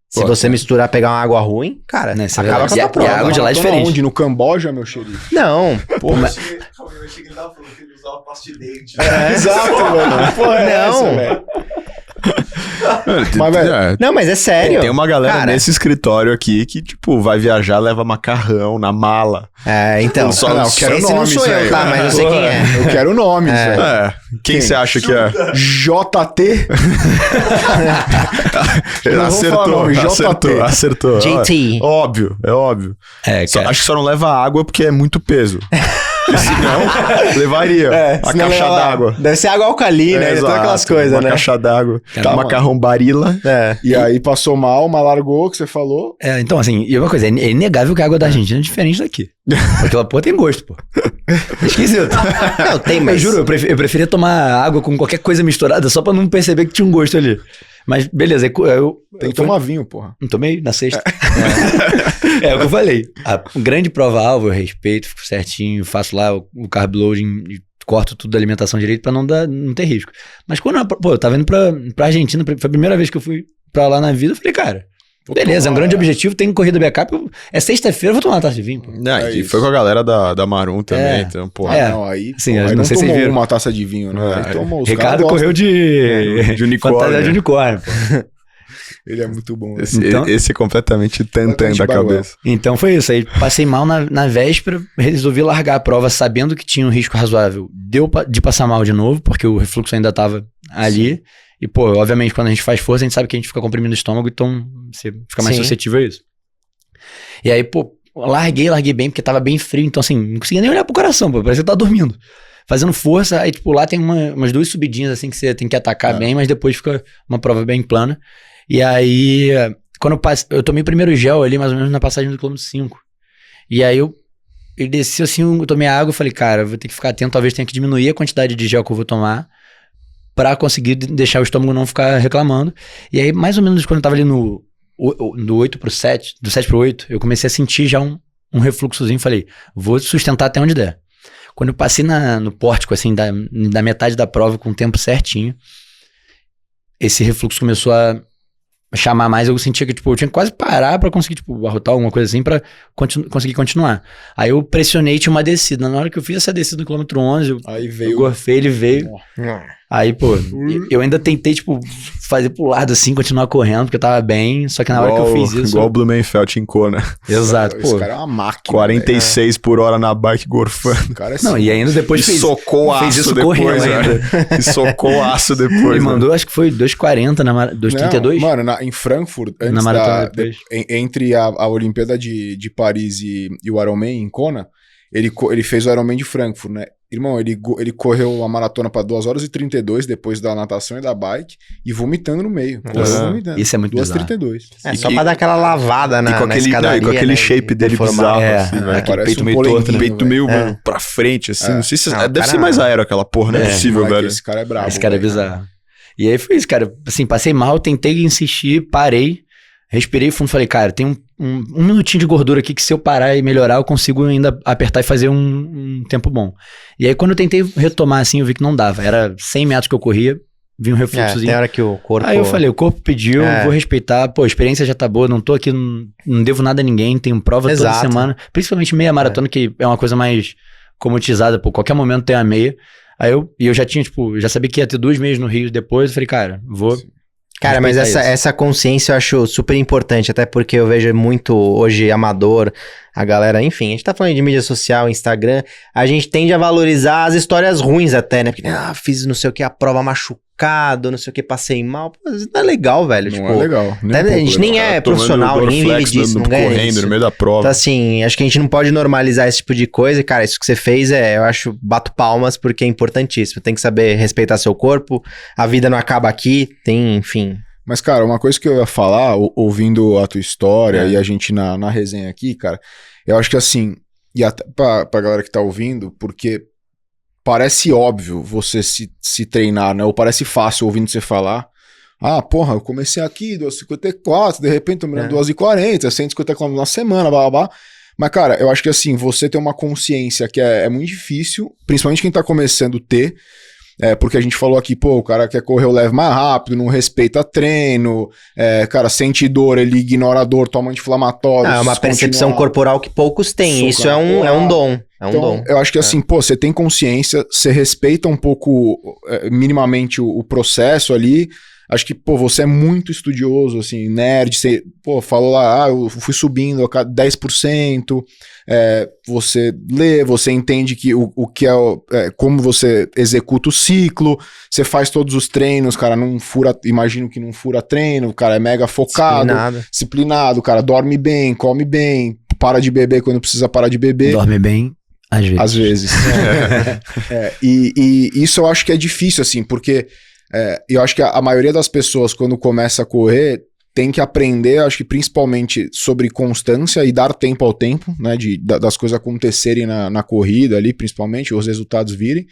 Se você misturar, pegar uma água ruim, cara, Né, você acaba vai- com a e tua a prova. água de lá é Maratona diferente. Onde? No Camboja, meu xerife? Não, Porra, Eu achei que ele tava falando que ele usava pasta de dente. exato, velho. Porra, é Não. essa, velho? Mas, velho, não, mas é sério. Tem uma galera Cara. nesse escritório aqui que, tipo, vai viajar, leva macarrão na mala. Então. Só não, eu quero esse não nomes, sou eu, velho. tá? Mas eu sei quem é. eu quero nomes, velho. Quem você acha que é? JT? Eu não vou falar nome, JT. Acertou. JT. Óbvio, é óbvio. Cara. Acho que só não leva água porque é muito peso. Porque senão, levaria a senão caixa leva lá. d'água. Deve ser água alcalina, todas exato, aquelas coisas, uma né? caixa d'água. Cara, Macarrão Barilla. E aí passou mal, mas largou, que você falou. Então, assim, e uma coisa, é inegável que a água da Argentina é diferente daqui. Aquela porra tem gosto, pô. É esquisito. Não, tem, Eu mas... juro, eu preferia tomar água com qualquer coisa misturada só pra não perceber que tinha um gosto ali. Mas beleza, eu Tem que tomar vinho, porra. não tomei na sexta. É o que eu falei. A grande prova-alvo, eu respeito, fico certinho, faço lá o carb loading e corto tudo da alimentação direito pra não ter risco. Mas quando eu tava indo pra Argentina, foi a primeira vez que eu fui pra lá na vida, eu falei, cara, beleza, é um grande objetivo, tem corrida backup, é sexta-feira, eu vou tomar uma taça de vinho, pô. E isso. foi com a galera da Marum também, É. então, porra. É. Não, aí, Sim, pô, eu aí não não sei se tomou viram. uma taça de vinho, né? Aí tomou, os Ricardo caras correu de de unicórnio. fantasia de unicórnio, pô. gostam. Ele é muito bom. Esse é completamente tantã Completamente da bagual. cabeça. Então foi isso, aí passei mal na véspera, resolvi largar a prova sabendo que tinha um risco razoável de passar mal de novo, porque o refluxo ainda tava ali. E, pô, obviamente, quando a gente faz força, a gente sabe que a gente fica comprimindo o estômago, então você fica mais Sim. suscetível a isso. E aí, pô, larguei bem, porque tava bem frio, então assim, não conseguia nem olhar pro coração, pô, parecia que tava dormindo. Fazendo força, aí, tipo, lá tem umas duas subidinhas, assim, que você tem que atacar bem, mas depois fica uma prova bem plana. E aí, quando eu tomei o primeiro gel ali, mais ou menos na passagem do quilômetro 5. E aí eu desci assim, eu tomei água e falei, cara, eu vou ter que ficar atento, talvez tenha que diminuir a quantidade de gel que eu vou tomar pra conseguir deixar o estômago não ficar reclamando. E aí, mais ou menos quando eu tava ali do 8 pro 7, do 7 pro 8, eu comecei a sentir já um refluxozinho, falei, vou sustentar até onde der. Quando eu passei no pórtico, assim, da metade da prova com o tempo certinho, esse refluxo começou a chamar mais, eu sentia que, tipo, eu tinha que quase parar pra conseguir, tipo, arrotar alguma coisa assim pra conseguir continuar. Aí eu pressionei, tinha uma descida. Na hora que eu fiz essa descida no quilômetro 11, Aí eu veio. gorfei, ele veio. Aí, pô, eu ainda tentei, tipo, fazer pro lado assim, continuar correndo, porque eu tava bem, só que na hora que eu fiz isso... Igual o Blumenfeld em Kona. Exato, Esse pô. cara é uma máquina. 46 por hora na bike gorfando. O cara é Não, e ainda depois E fez... socou fez aço isso depois, correndo né? E socou aço depois. Ele né? mandou, acho que foi 2,40 na 2,32? Não, mano, em Frankfurt, antes Na maratona depois. entre a Olimpíada de Paris e o Ironman em Kona, ele fez o Ironman de Frankfurt, né? Irmão, ele correu a maratona pra 2 horas e 32 depois da natação e da bike e vomitando no meio. Vomitando. Isso é muito bizarro. 2h32. Só pra dar aquela lavada E na com aquele, escadaria, com aquele né, shape e dele deformar. bizarro, É, assim, velho. aquele Parece peito um meio torto, né? polenguinho, Peito velho. meio pra frente, assim. Não sei se... Não, deve cara, ser mais aéreo aquela porra, não é possível, Moleque, velho. Esse cara é brabo. Esse cara é velho. bizarro. E aí foi isso, cara. Assim, passei mal, tentei insistir, parei, respirei fundo, falei, cara, tem um minutinho de gordura aqui que se eu parar e melhorar, eu consigo ainda apertar e fazer um tempo bom. E aí quando eu tentei retomar assim, eu vi que não dava. Era 100 metros que eu corria, vi um refluxozinho. Tem hora que o corpo... Aí eu falei, o corpo pediu, É. vou respeitar. Pô, a experiência já tá boa, não tô aqui, não devo nada a ninguém, tenho prova toda Exato. semana. Principalmente meia maratona, que é uma coisa mais comoditizada, pô, qualquer momento tem a meia. Aí eu já tinha, tipo, já sabia que ia ter 2 meias no Rio depois, eu falei, cara, vou... Cara, mas respeitar isso. essa consciência eu acho super importante, até porque eu vejo muito hoje amador, a galera, enfim, a gente tá falando de mídia social, Instagram, a gente tende a valorizar as histórias ruins até, né? Porque, fiz não sei o que, a prova machucado, não sei o que, passei mal. Pô, isso não é legal, velho. Não tipo, é legal. Nem um a pouco gente legal. nem é Tomando profissional, ninguém vive Dorflex disso, não ganha correndo isso. no meio da prova. Então, assim, acho que a gente não pode normalizar esse tipo de coisa. E, cara, isso que você fez eu acho, bato palmas porque é importantíssimo. Tem que saber respeitar seu corpo. A vida não acaba aqui, enfim. Mas, cara, uma coisa que eu ia falar, ouvindo a tua história e a gente na resenha aqui, cara, eu acho que assim, e até pra galera que tá ouvindo, porque parece óbvio você se treinar, né? Ou parece fácil ouvindo você falar. Ah, porra, eu comecei aqui, 2h54, de repente tô mirando 2h40, 150 km na semana, blá, blá, blá. Mas, cara, eu acho que assim, você tem uma consciência que é muito difícil, principalmente quem tá começando a ter, porque a gente falou aqui, pô, o cara quer correr o leve mais rápido, não respeita treino, cara, sente dor, ele ignora a dor, toma anti-inflamatório. É uma percepção corporal que poucos têm. Isso é um dom. É um dom. Eu acho que assim, pô, você tem consciência, você respeita um pouco, minimamente, o processo ali. Acho que, pô, você é muito estudioso, assim, nerd, você, pô, falou lá, eu fui subindo a 10%, você lê, você entende que o que como você executa o ciclo, você faz todos os treinos, cara, não fura, imagino que não fura treino, o cara é mega focado, disciplinado, cara, dorme bem, come bem, para de beber quando precisa parar de beber. Dorme bem, às vezes. E isso eu acho que é difícil, assim, porque... eu acho que a maioria das pessoas, quando começa a correr, tem que aprender, acho que principalmente sobre constância e dar tempo ao tempo, né, das coisas acontecerem na corrida ali, principalmente, os resultados virem.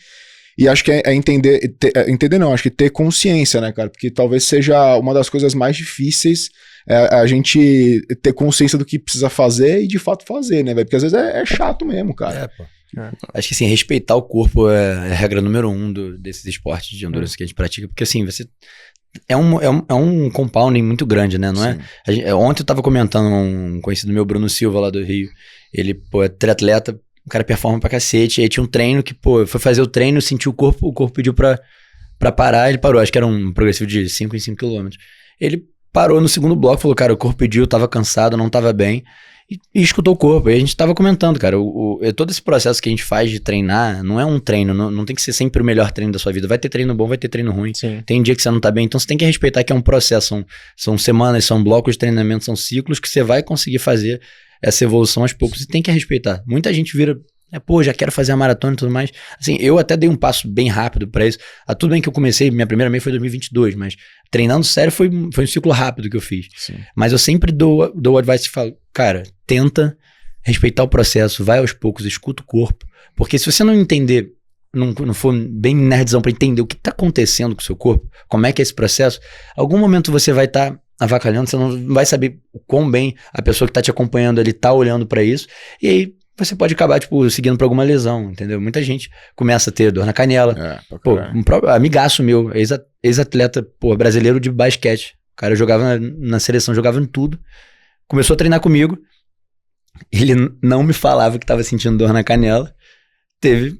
E acho que entender não, acho que ter consciência, né, cara, porque talvez seja uma das coisas mais difíceis, a gente ter consciência do que precisa fazer e de fato fazer, né, velho, porque às vezes é chato mesmo, cara. Pô. Acho que assim, respeitar o corpo é a regra número 1 desses esportes de endurance que a gente pratica, porque assim, você é um compounding muito grande, né, não é? Ontem eu tava comentando um conhecido meu, Bruno Silva, lá do Rio, ele, pô, é triatleta, o cara performa pra cacete, aí tinha um treino que, pô, foi fazer o treino, sentiu o corpo pediu pra parar, ele parou, acho que era um progressivo de 5 em 5 quilômetros. Ele parou no segundo bloco, falou, cara, o corpo pediu, tava cansado, não tava bem, e escutou o corpo. E a gente tava comentando, cara, todo esse processo que a gente faz de treinar, não é um treino, não tem que ser sempre o melhor treino da sua vida. Vai ter treino bom, vai ter treino ruim. Sim. Tem dia que você não tá bem, então você tem que respeitar que é um processo. São semanas, são blocos de treinamento, são ciclos que você vai conseguir fazer essa evolução aos poucos e tem que respeitar. Muita gente vira... pô, já quero fazer a maratona e tudo mais. Assim, eu até dei um passo bem rápido pra isso. Tudo bem que eu comecei, minha primeira meia foi em 2022, mas treinando sério foi um ciclo rápido que eu fiz. Sim. Mas eu sempre dou o advice e falo, cara, tenta respeitar o processo, vai aos poucos, escuta o corpo. Porque se você não entender, não for bem nerdzão pra entender o que tá acontecendo com o seu corpo, como é que é esse processo, algum momento você vai estar avacalhando, você não vai saber o quão bem a pessoa que tá te acompanhando ali tá olhando pra isso, e aí você pode acabar, tipo, seguindo pra alguma lesão, entendeu? Muita gente começa a ter dor na canela. Pô, amigaço meu, ex-atleta, pô, brasileiro de basquete. O cara jogava na seleção, jogava em tudo. Começou a treinar comigo. Ele não me falava que tava sentindo dor na canela. Teve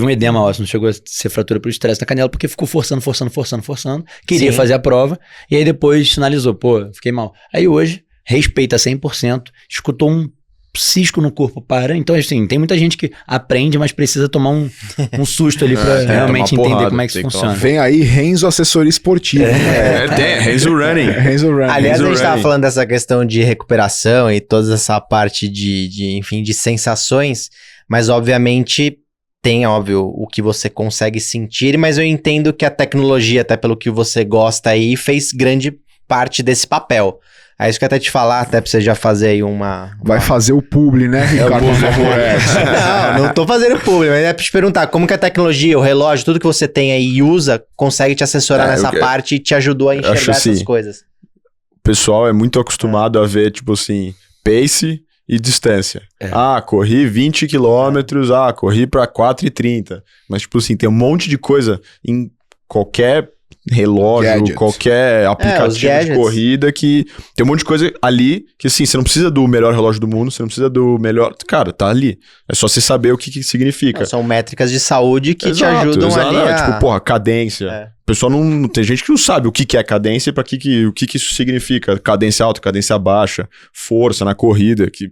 um edema ósseo, não chegou a ser fratura por estresse na canela, porque ficou forçando. Queria fazer a prova. E aí depois sinalizou, pô, fiquei mal. Aí hoje, respeita 100%, escutou um cisco no corpo, para. Então, assim, tem muita gente que aprende, mas precisa tomar um susto ali pra realmente entender como é que isso funciona. Vem aí Renzo Assessoria Esportiva. Tem Renzo Running. Aliás, a gente tava falando dessa questão de recuperação e toda essa parte de sensações, mas obviamente tem, óbvio, o que você consegue sentir, mas eu entendo que a tecnologia, até pelo que você gosta aí, fez grande parte desse papel. É isso que eu até te falar, até pra você já fazer aí Vai fazer o publi, né, Ricardo? Não tô fazendo publi, mas é pra te perguntar, como que a tecnologia, o relógio, tudo que você tem aí e usa, consegue te assessorar nessa parte e te ajudou a enxergar essas coisas? O pessoal é muito acostumado a ver, tipo assim, pace e distância. Corri 20 quilômetros, corri pra 4,30. Mas, tipo assim, tem um monte de coisa em qualquer relógio, qualquer aplicativo de corrida que tem um monte de coisa ali que assim, você não precisa do melhor relógio do mundo, você não precisa do melhor, cara, tá ali, é só você saber o que significa. São métricas de saúde que te ajudam ali tipo, porra, cadência. O pessoal não tem gente que não sabe o que é cadência e o que isso significa, cadência alta, cadência baixa, força na corrida, que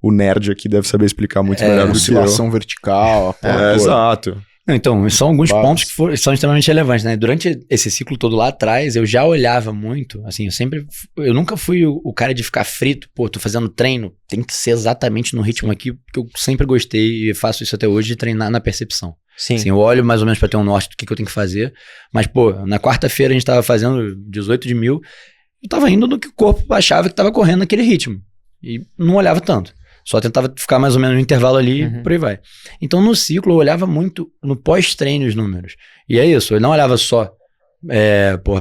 o nerd aqui deve saber explicar muito melhor do que eu. Oscilação vertical, exato. Então, são alguns pontos que são extremamente relevantes, né? Durante esse ciclo todo lá atrás, eu já olhava muito, assim, eu nunca fui o cara de ficar frito, pô, tô fazendo treino, tem que ser exatamente no ritmo aqui, porque eu sempre gostei e faço isso até hoje, de treinar na percepção. Sim. Assim, eu olho mais ou menos pra ter um norte do que eu tenho que fazer, mas, pô, na quarta-feira a gente tava fazendo 18 de 1000, eu tava indo no que o corpo achava que tava correndo naquele ritmo, e não olhava tanto. Só tentava ficar mais ou menos no intervalo ali e por aí vai. Então, no ciclo, eu olhava muito no pós-treino os números. E é isso, eu não olhava só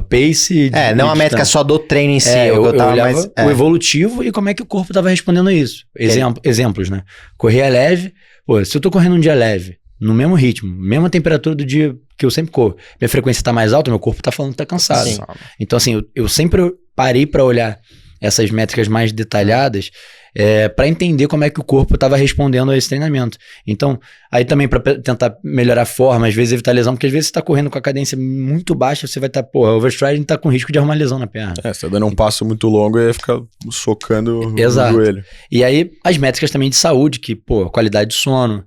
pace... não a métrica só do treino em si. Eu olhava o evolutivo e como é que o corpo estava respondendo a isso. Exemplos, né? Correr leve. Pô, se eu tô correndo um dia leve, no mesmo ritmo, mesma temperatura do dia porque eu sempre corro. Minha frequência tá mais alta, meu corpo tá falando que tá cansado. Sim. Então, assim, eu sempre parei pra olhar essas métricas mais detalhadas para entender como é que o corpo estava respondendo a esse treinamento. Então, aí também para tentar melhorar a forma, às vezes evitar lesão, porque às vezes você tá correndo com a cadência muito baixa, você vai estar, overstriding, tá com risco de arrumar lesão na perna. Você tá dando um passo muito longo e aí fica socando Exato. o joelho. E aí, as métricas também de saúde, que, qualidade de sono,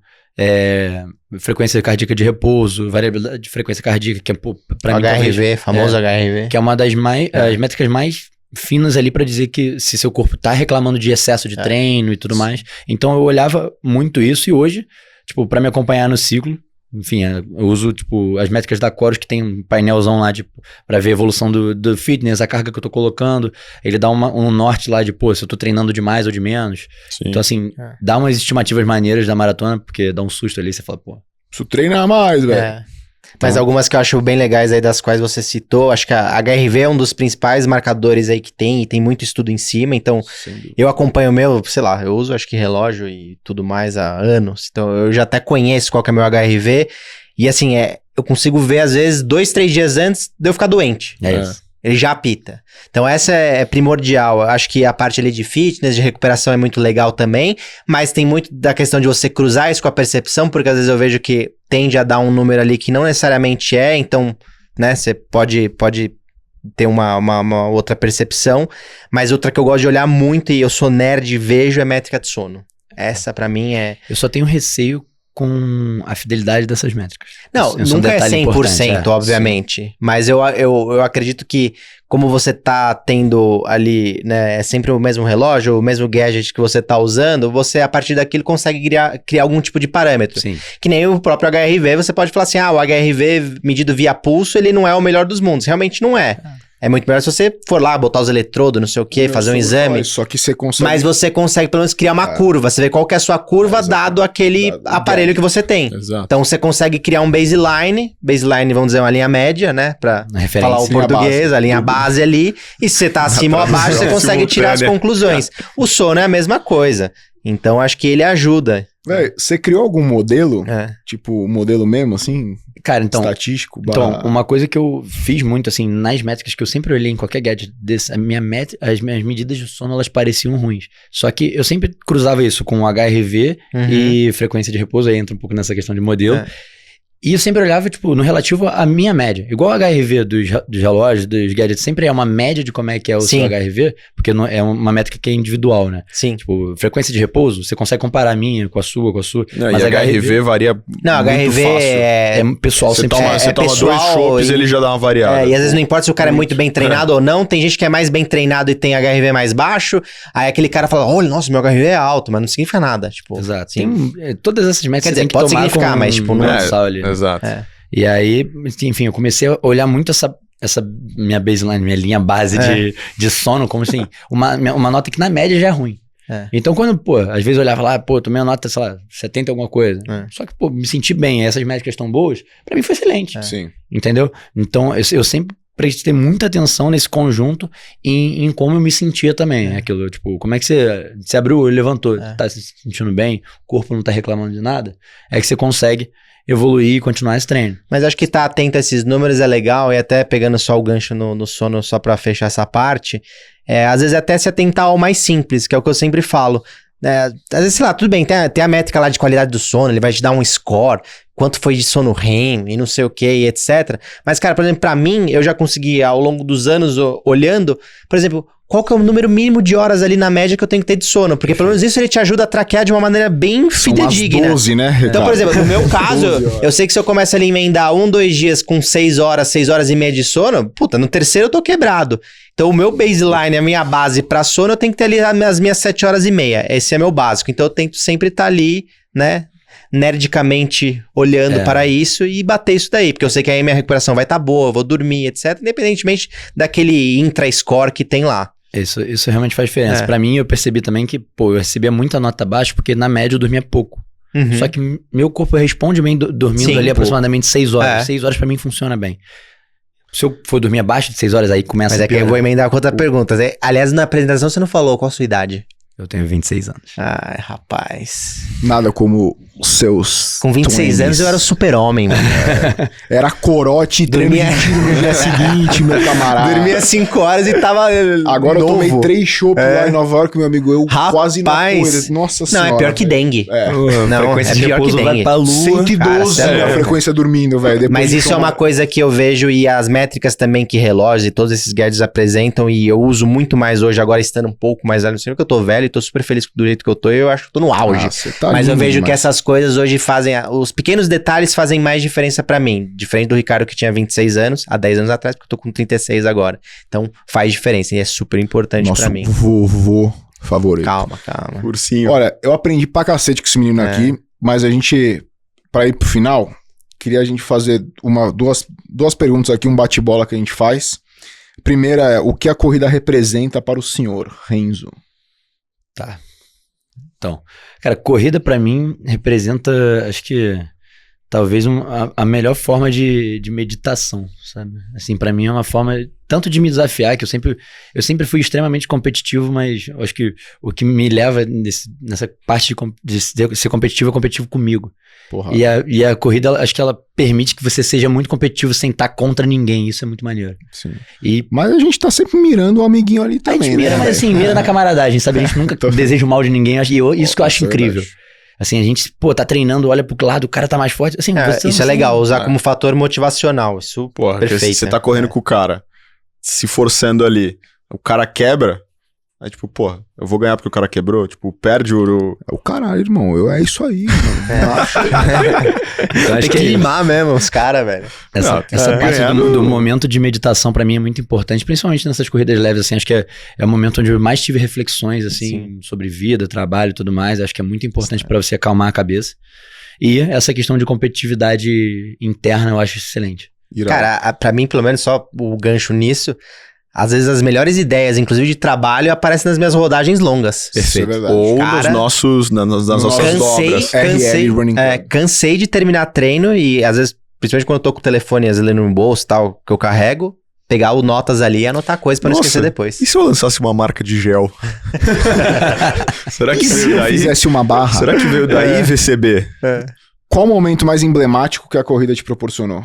frequência cardíaca de repouso, variabilidade de frequência cardíaca, que é, pra mim, HRV, famoso HRV. que é uma das as métricas mais finas ali pra dizer que se seu corpo tá reclamando de excesso de treino e tudo mais. Então eu olhava muito isso e hoje, tipo, pra me acompanhar no ciclo, enfim, eu uso, tipo, as métricas da Chorus, que tem um painelzão lá, pra ver a evolução do fitness, a carga que eu tô colocando. Ele dá um norte lá de, se eu tô treinando de mais ou de menos. Sim. Então, assim, dá umas estimativas maneiras da maratona, porque dá um susto ali, você fala, Preciso treinar mais, velho. Mas algumas que eu acho bem legais aí, das quais você citou, acho que a HRV é um dos principais marcadores aí que tem, e tem muito estudo em cima, então eu acompanho o meu, sei lá, eu uso acho que relógio e tudo mais há anos, então eu já até conheço qual que é o meu HRV, e assim, eu consigo ver às vezes 2-3 dias antes de eu ficar doente. isso. Ele já apita. Então essa é primordial. Eu acho que a parte ali de fitness, de recuperação é muito legal também, mas tem muito da questão de você cruzar isso com a percepção, porque às vezes eu vejo que tende a dar um número ali que não necessariamente então, né, você pode ter uma outra percepção, mas outra que eu gosto de olhar muito e eu sou nerd e vejo é métrica de sono. Essa pra mim é... Eu só tenho receio com a fidelidade dessas métricas. Não, nunca é 100%, obviamente. Sim. Mas eu acredito que, como você tá tendo ali, né, é sempre o mesmo relógio, o mesmo gadget que você tá usando, você, a partir daquilo, consegue criar algum tipo de parâmetro. Sim. Que nem o próprio HRV, você pode falar assim, o HRV medido via pulso, ele não é o melhor dos mundos. Realmente não é. É muito melhor se você for lá, botar os eletrodos, não sei o quê, fazer um exame. Só que você consegue... Mas você consegue, pelo menos, criar uma curva. Você vê qual que é a sua curva, dado aquele aparelho que você tem. Exato. Então, você consegue criar um baseline. Baseline, vamos dizer, uma linha média, né? Pra falar o português, a linha base ali. E se você tá acima ou abaixo, você consegue tirar as conclusões. O sono é a mesma coisa. Então, acho que ele ajuda. Véi, você criou algum modelo? Tipo, modelo mesmo, assim? Cara, então... Estatístico? Então, uma coisa que eu fiz muito, assim, nas métricas que eu sempre olhei em qualquer gadget desse, as minhas medidas de sono, elas pareciam ruins. Só que eu sempre cruzava isso com HRV e frequência de repouso, aí entra um pouco nessa questão de modelo. E eu sempre olhava, tipo, no relativo à minha média. Igual o HRV dos relógios, dos gadgets, sempre é uma média de como é que é o seu HRV, porque não, é uma métrica que é individual, né? Sim. Tipo, frequência de repouso, você consegue comparar a minha com a sua. Não, mas HRV varia muito HRV fácil. É pessoal, você sempre toma pessoal, dois chopps e ele já dá uma variada. E às vezes não importa se o cara é muito bem treinado ou não, tem gente que é mais bem treinado e tem HRV mais baixo, aí aquele cara fala, olha, nossa, meu HRV é alto, mas não significa nada, tipo... Exato. Todas essas métricas quer dizer, tem que pode tomar significar, mas tipo, não é ali. Exato. E aí, enfim, eu comecei a olhar muito essa minha baseline, minha linha base de sono, como assim, uma nota que na média já é ruim. Então, quando, às vezes eu olhava lá, tomei uma nota, sei lá, 70 alguma coisa. Só que, me senti bem, essas métricas estão boas, pra mim foi excelente. Sim. Entendeu? Então, eu sempre prestei muita atenção nesse conjunto em como eu me sentia também. Aquilo, tipo, como é que você abriu o olho, levantou, tá se sentindo bem, o corpo não tá reclamando de nada, é que você consegue evoluir e continuar esse treino. Mas acho que tá atento a esses números é legal, e até pegando só o gancho no sono, só pra fechar essa parte, às vezes até se atentar ao mais simples, que é o que eu sempre falo. Às vezes, sei lá, tudo bem, tem a métrica lá de qualidade do sono, ele vai te dar um score, quanto foi de sono REM e não sei o que, e etc. Mas, cara, por exemplo, pra mim, eu já consegui, ao longo dos anos, olhando, por exemplo, qual que é o número mínimo de horas ali na média que eu tenho que ter de sono? Porque pelo menos isso ele te ajuda a traquear de uma maneira bem fidedigna. São 12, né? Então, por exemplo, no meu caso, eu sei que se eu começo ali a emendar 2 dias com 6 horas e meia de sono, no terceiro eu tô quebrado. Então, o meu baseline, a minha base pra sono, eu tenho que ter ali as minhas 7 horas e meia. Esse é meu básico. Então, eu tento sempre estar ali, né, nerdicamente olhando para isso e bater isso daí. Porque eu sei que aí minha recuperação vai estar boa, eu vou dormir, etc. Independentemente daquele intra-score que tem lá. Isso realmente faz diferença. Pra mim, eu percebi também que, eu recebia muita nota baixa porque na média eu dormia pouco. Só que meu corpo responde bem dormindo ali aproximadamente 6 horas. 6 horas pra mim funciona bem. Se eu for dormir abaixo de 6 horas, aí começa Mas a que eu vou emendar com outra pergunta. Aliás, na apresentação você não falou qual a sua idade. Eu tenho 26 anos. Ai, rapaz. Nada como os seus... Com 26 20s. anos eu era o super-homem, mano. Era corote, Dormia- tremendo no dia seguinte, meu camarada. Dormia 5 horas e tava Agora novo. eu tomei 3 chopp lá em Nova York, meu amigo. Eu quase na Rapaz. poeira. Nossa Não, senhora. é pior que velho. dengue. É. Não, frequência é de pior que repouso vai dengue. pra lua. 112 Cara, é a sério. frequência dormindo, velho. Depois Mas de isso é tomar- uma coisa que eu vejo e as métricas também que relógios e todos esses gadgets apresentam e eu uso muito mais hoje, agora estando um pouco mais velho. Não sei que eu tô velho e tô super feliz do jeito que eu tô e eu acho que tô no auge. Ah, você tá Mas eu lindo vejo que demais. essas coisas hoje fazem... Os pequenos detalhes fazem mais diferença pra mim. Diferente do Ricardo que tinha 26 anos, há 10 anos atrás, porque eu tô com 36 agora. Então faz diferença e é super importante Nosso pra mim. vovô favorito. Calma. Ursinho. Olha, eu aprendi pra cacete com esse menino aqui, mas a gente, pra ir pro final, queria a gente fazer duas perguntas aqui, um bate-bola que a gente faz. Primeira é, o que a corrida representa para o senhor, Renzo? Então, cara, corrida pra mim representa, acho que, talvez a melhor forma de meditação, sabe? Assim, pra mim é uma forma tanto de me desafiar, que eu sempre fui extremamente competitivo, mas eu acho que o que me leva nessa parte de ser competitivo é competitivo comigo. Porra. E a corrida, acho que ela permite que você seja muito competitivo sem estar contra ninguém, isso é muito maneiro. Sim. E Mas a gente tá sempre mirando o amiguinho ali a também, gente mira, né? mas velho? assim, mira na camaradagem, sabe? A gente nunca deseja o mal de ninguém, isso que eu acho Isso é incrível. verdade. Assim, a gente, tá treinando, olha pro lado, o cara tá mais forte. Assim, você Isso não é legal, sabe. usar como fator motivacional. Isso Porra, porque perfeito. você né? tá correndo com o cara, se forçando ali, o cara quebra, aí tipo, porra, eu vou ganhar porque o cara quebrou, tipo, perde o... É o caralho, irmão. É isso aí, mano. Então, acho Tem que que é isso. limar mesmo os caras, velho. Essa Não, parte ganhando- do momento de meditação pra mim é muito importante, principalmente nessas corridas leves, assim, acho que é o momento onde eu mais tive reflexões, assim, sobre vida, trabalho e tudo mais, acho que é muito importante pra você acalmar a cabeça. E essa questão de competitividade interna eu acho excelente. Irado. Cara, pra mim, pelo menos, só o gancho nisso, às vezes as melhores ideias, inclusive de trabalho, aparecem nas minhas rodagens longas. Isso é verdade. Ou Cara, nas nossas dobras. RL Running Club. Cansei de terminar treino e às vezes, principalmente quando eu tô com o telefone, às vezes no bolso e tal, que eu carrego, pegar o notas ali e anotar coisa pra não Nossa, esquecer depois. E se eu lançasse uma marca de gel? Será que E se veio eu daí? fizesse uma barra? Será que veio daí, VCB? Qual o momento mais emblemático que a corrida te proporcionou?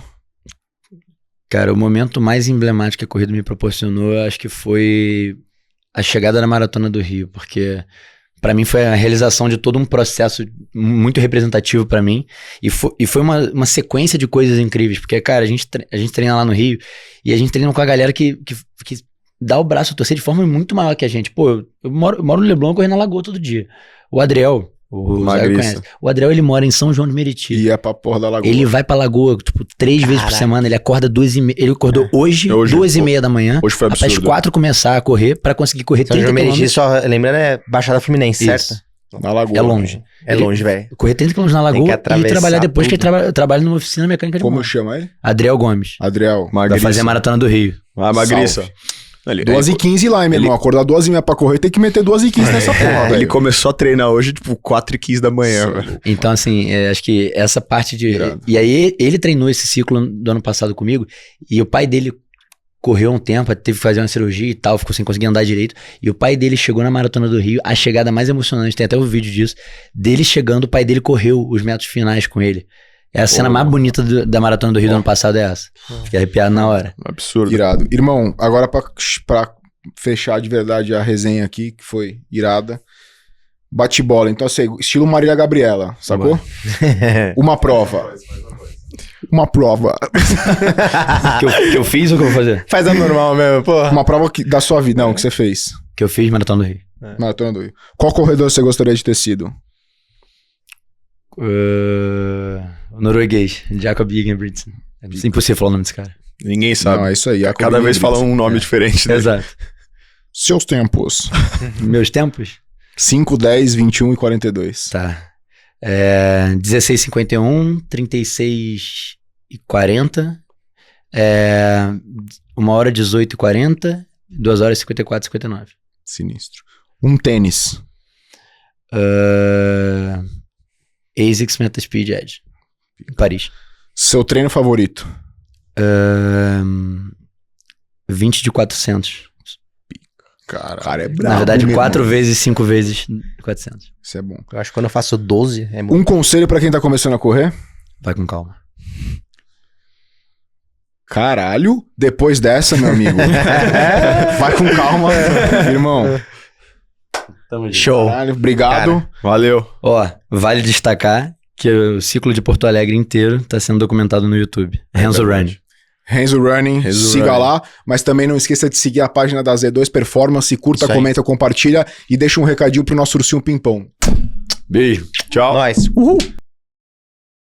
Cara, o momento mais emblemático que a corrida me proporcionou, eu acho que foi a chegada na Maratona do Rio, porque pra mim foi a realização de todo um processo muito representativo pra mim, e foi uma sequência de coisas incríveis, porque, cara, a gente treina lá no Rio, e a gente treina com a galera que dá o braço a torcer de forma muito maior que a gente. Pô, eu moro no Leblon, correndo na Lagoa todo dia. O Adriel, o Zé Magriça. conhece. O Adriel, ele mora em São João de Meriti. E é pra porra da lagoa. Ele vai pra Lagoa, tipo, 3 vezes por Caraca. semana. Ele acorda 2h30. Ele acordou hoje, Hoje, 2h30 da manhã. Hoje foi Pra às absurdo. 4 começar a correr, pra conseguir correr São 30 João Meriti, km. só lembrando, é Baixada Fluminense, Isso. certo? Na lagoa. É longe. É Ele- longe, velho. Correr 30 km na Tem Lagoa que e atravessar trabalhar depois, que tudo. ele trabalha numa oficina mecânica de Como moto. chama ele? Adriel Gomes. Adriel. Vai Magriça. fazer a Maratona do Rio. Ah, Magriça. Salve. Ele, 2h15 lá, hein, meu irmão. Acordar 2h30 pra correr, tem que meter 2h15 nessa porra, velho. ele começou a treinar hoje, tipo, 4h15 da manhã, velho. Então, assim, acho que essa parte de... Irado. E aí, ele treinou esse ciclo do ano passado comigo, e o pai dele correu um tempo, teve que fazer uma cirurgia e tal, ficou sem conseguir andar direito, e o pai dele chegou na Maratona do Rio, a chegada mais emocionante, tem até o vídeo disso, dele chegando, o pai dele correu os metros finais com ele. É a cena mais bonita da Maratona do Rio do ano passado, é essa. Fiquei arrepiado na hora. Absurdo. Irado. Irmão, agora pra fechar de verdade a resenha aqui, que foi irada. Bate-bola. Então, assim, estilo Marília Gabriela, sacou? Uma prova. Uma prova. Que eu fiz ou que eu vou fazer? Faz a normal mesmo, porra. Uma prova da sua vida. Não, que você fez. Que eu fiz Maratona do Rio. Maratona do Rio. Qual corredor você gostaria de ter sido? O norueguês, Jakob Ingebrigtsen. É impossível falar o nome desse cara. Ninguém sabe. Não, é isso aí. Cada vez fala um nome diferente. Né? Exato. Seus tempos. Meus tempos? 5, 10, 21 e 42. Tá. 16h51, 36h40, 1h18h40, 2h54h59. Sinistro. Um tênis. ASICS Metaspeed Edge, em Paris. Seu treino favorito. 20 de 400. Cara, é brabo. Na verdade, meu 4 irmão. vezes, 5 vezes 400. Isso é bom. Eu acho que quando eu faço 12, é muito. Um conselho pra quem tá começando a correr? Vai com calma. Caralho, depois dessa, meu amigo. Vai com calma, irmão. Show. Caralho, obrigado. Valeu. Ó, vale destacar que o ciclo de Porto Alegre inteiro tá sendo documentado no YouTube. Renzo Running. Renzo Running, Renzo siga Running. lá, mas também não esqueça de seguir a página da Z2 Performance, curta, Isso aí. comenta, compartilha e deixa um recadinho pro nosso ursinho Pimpão. Beijo. Tchau. Nós. Uhul.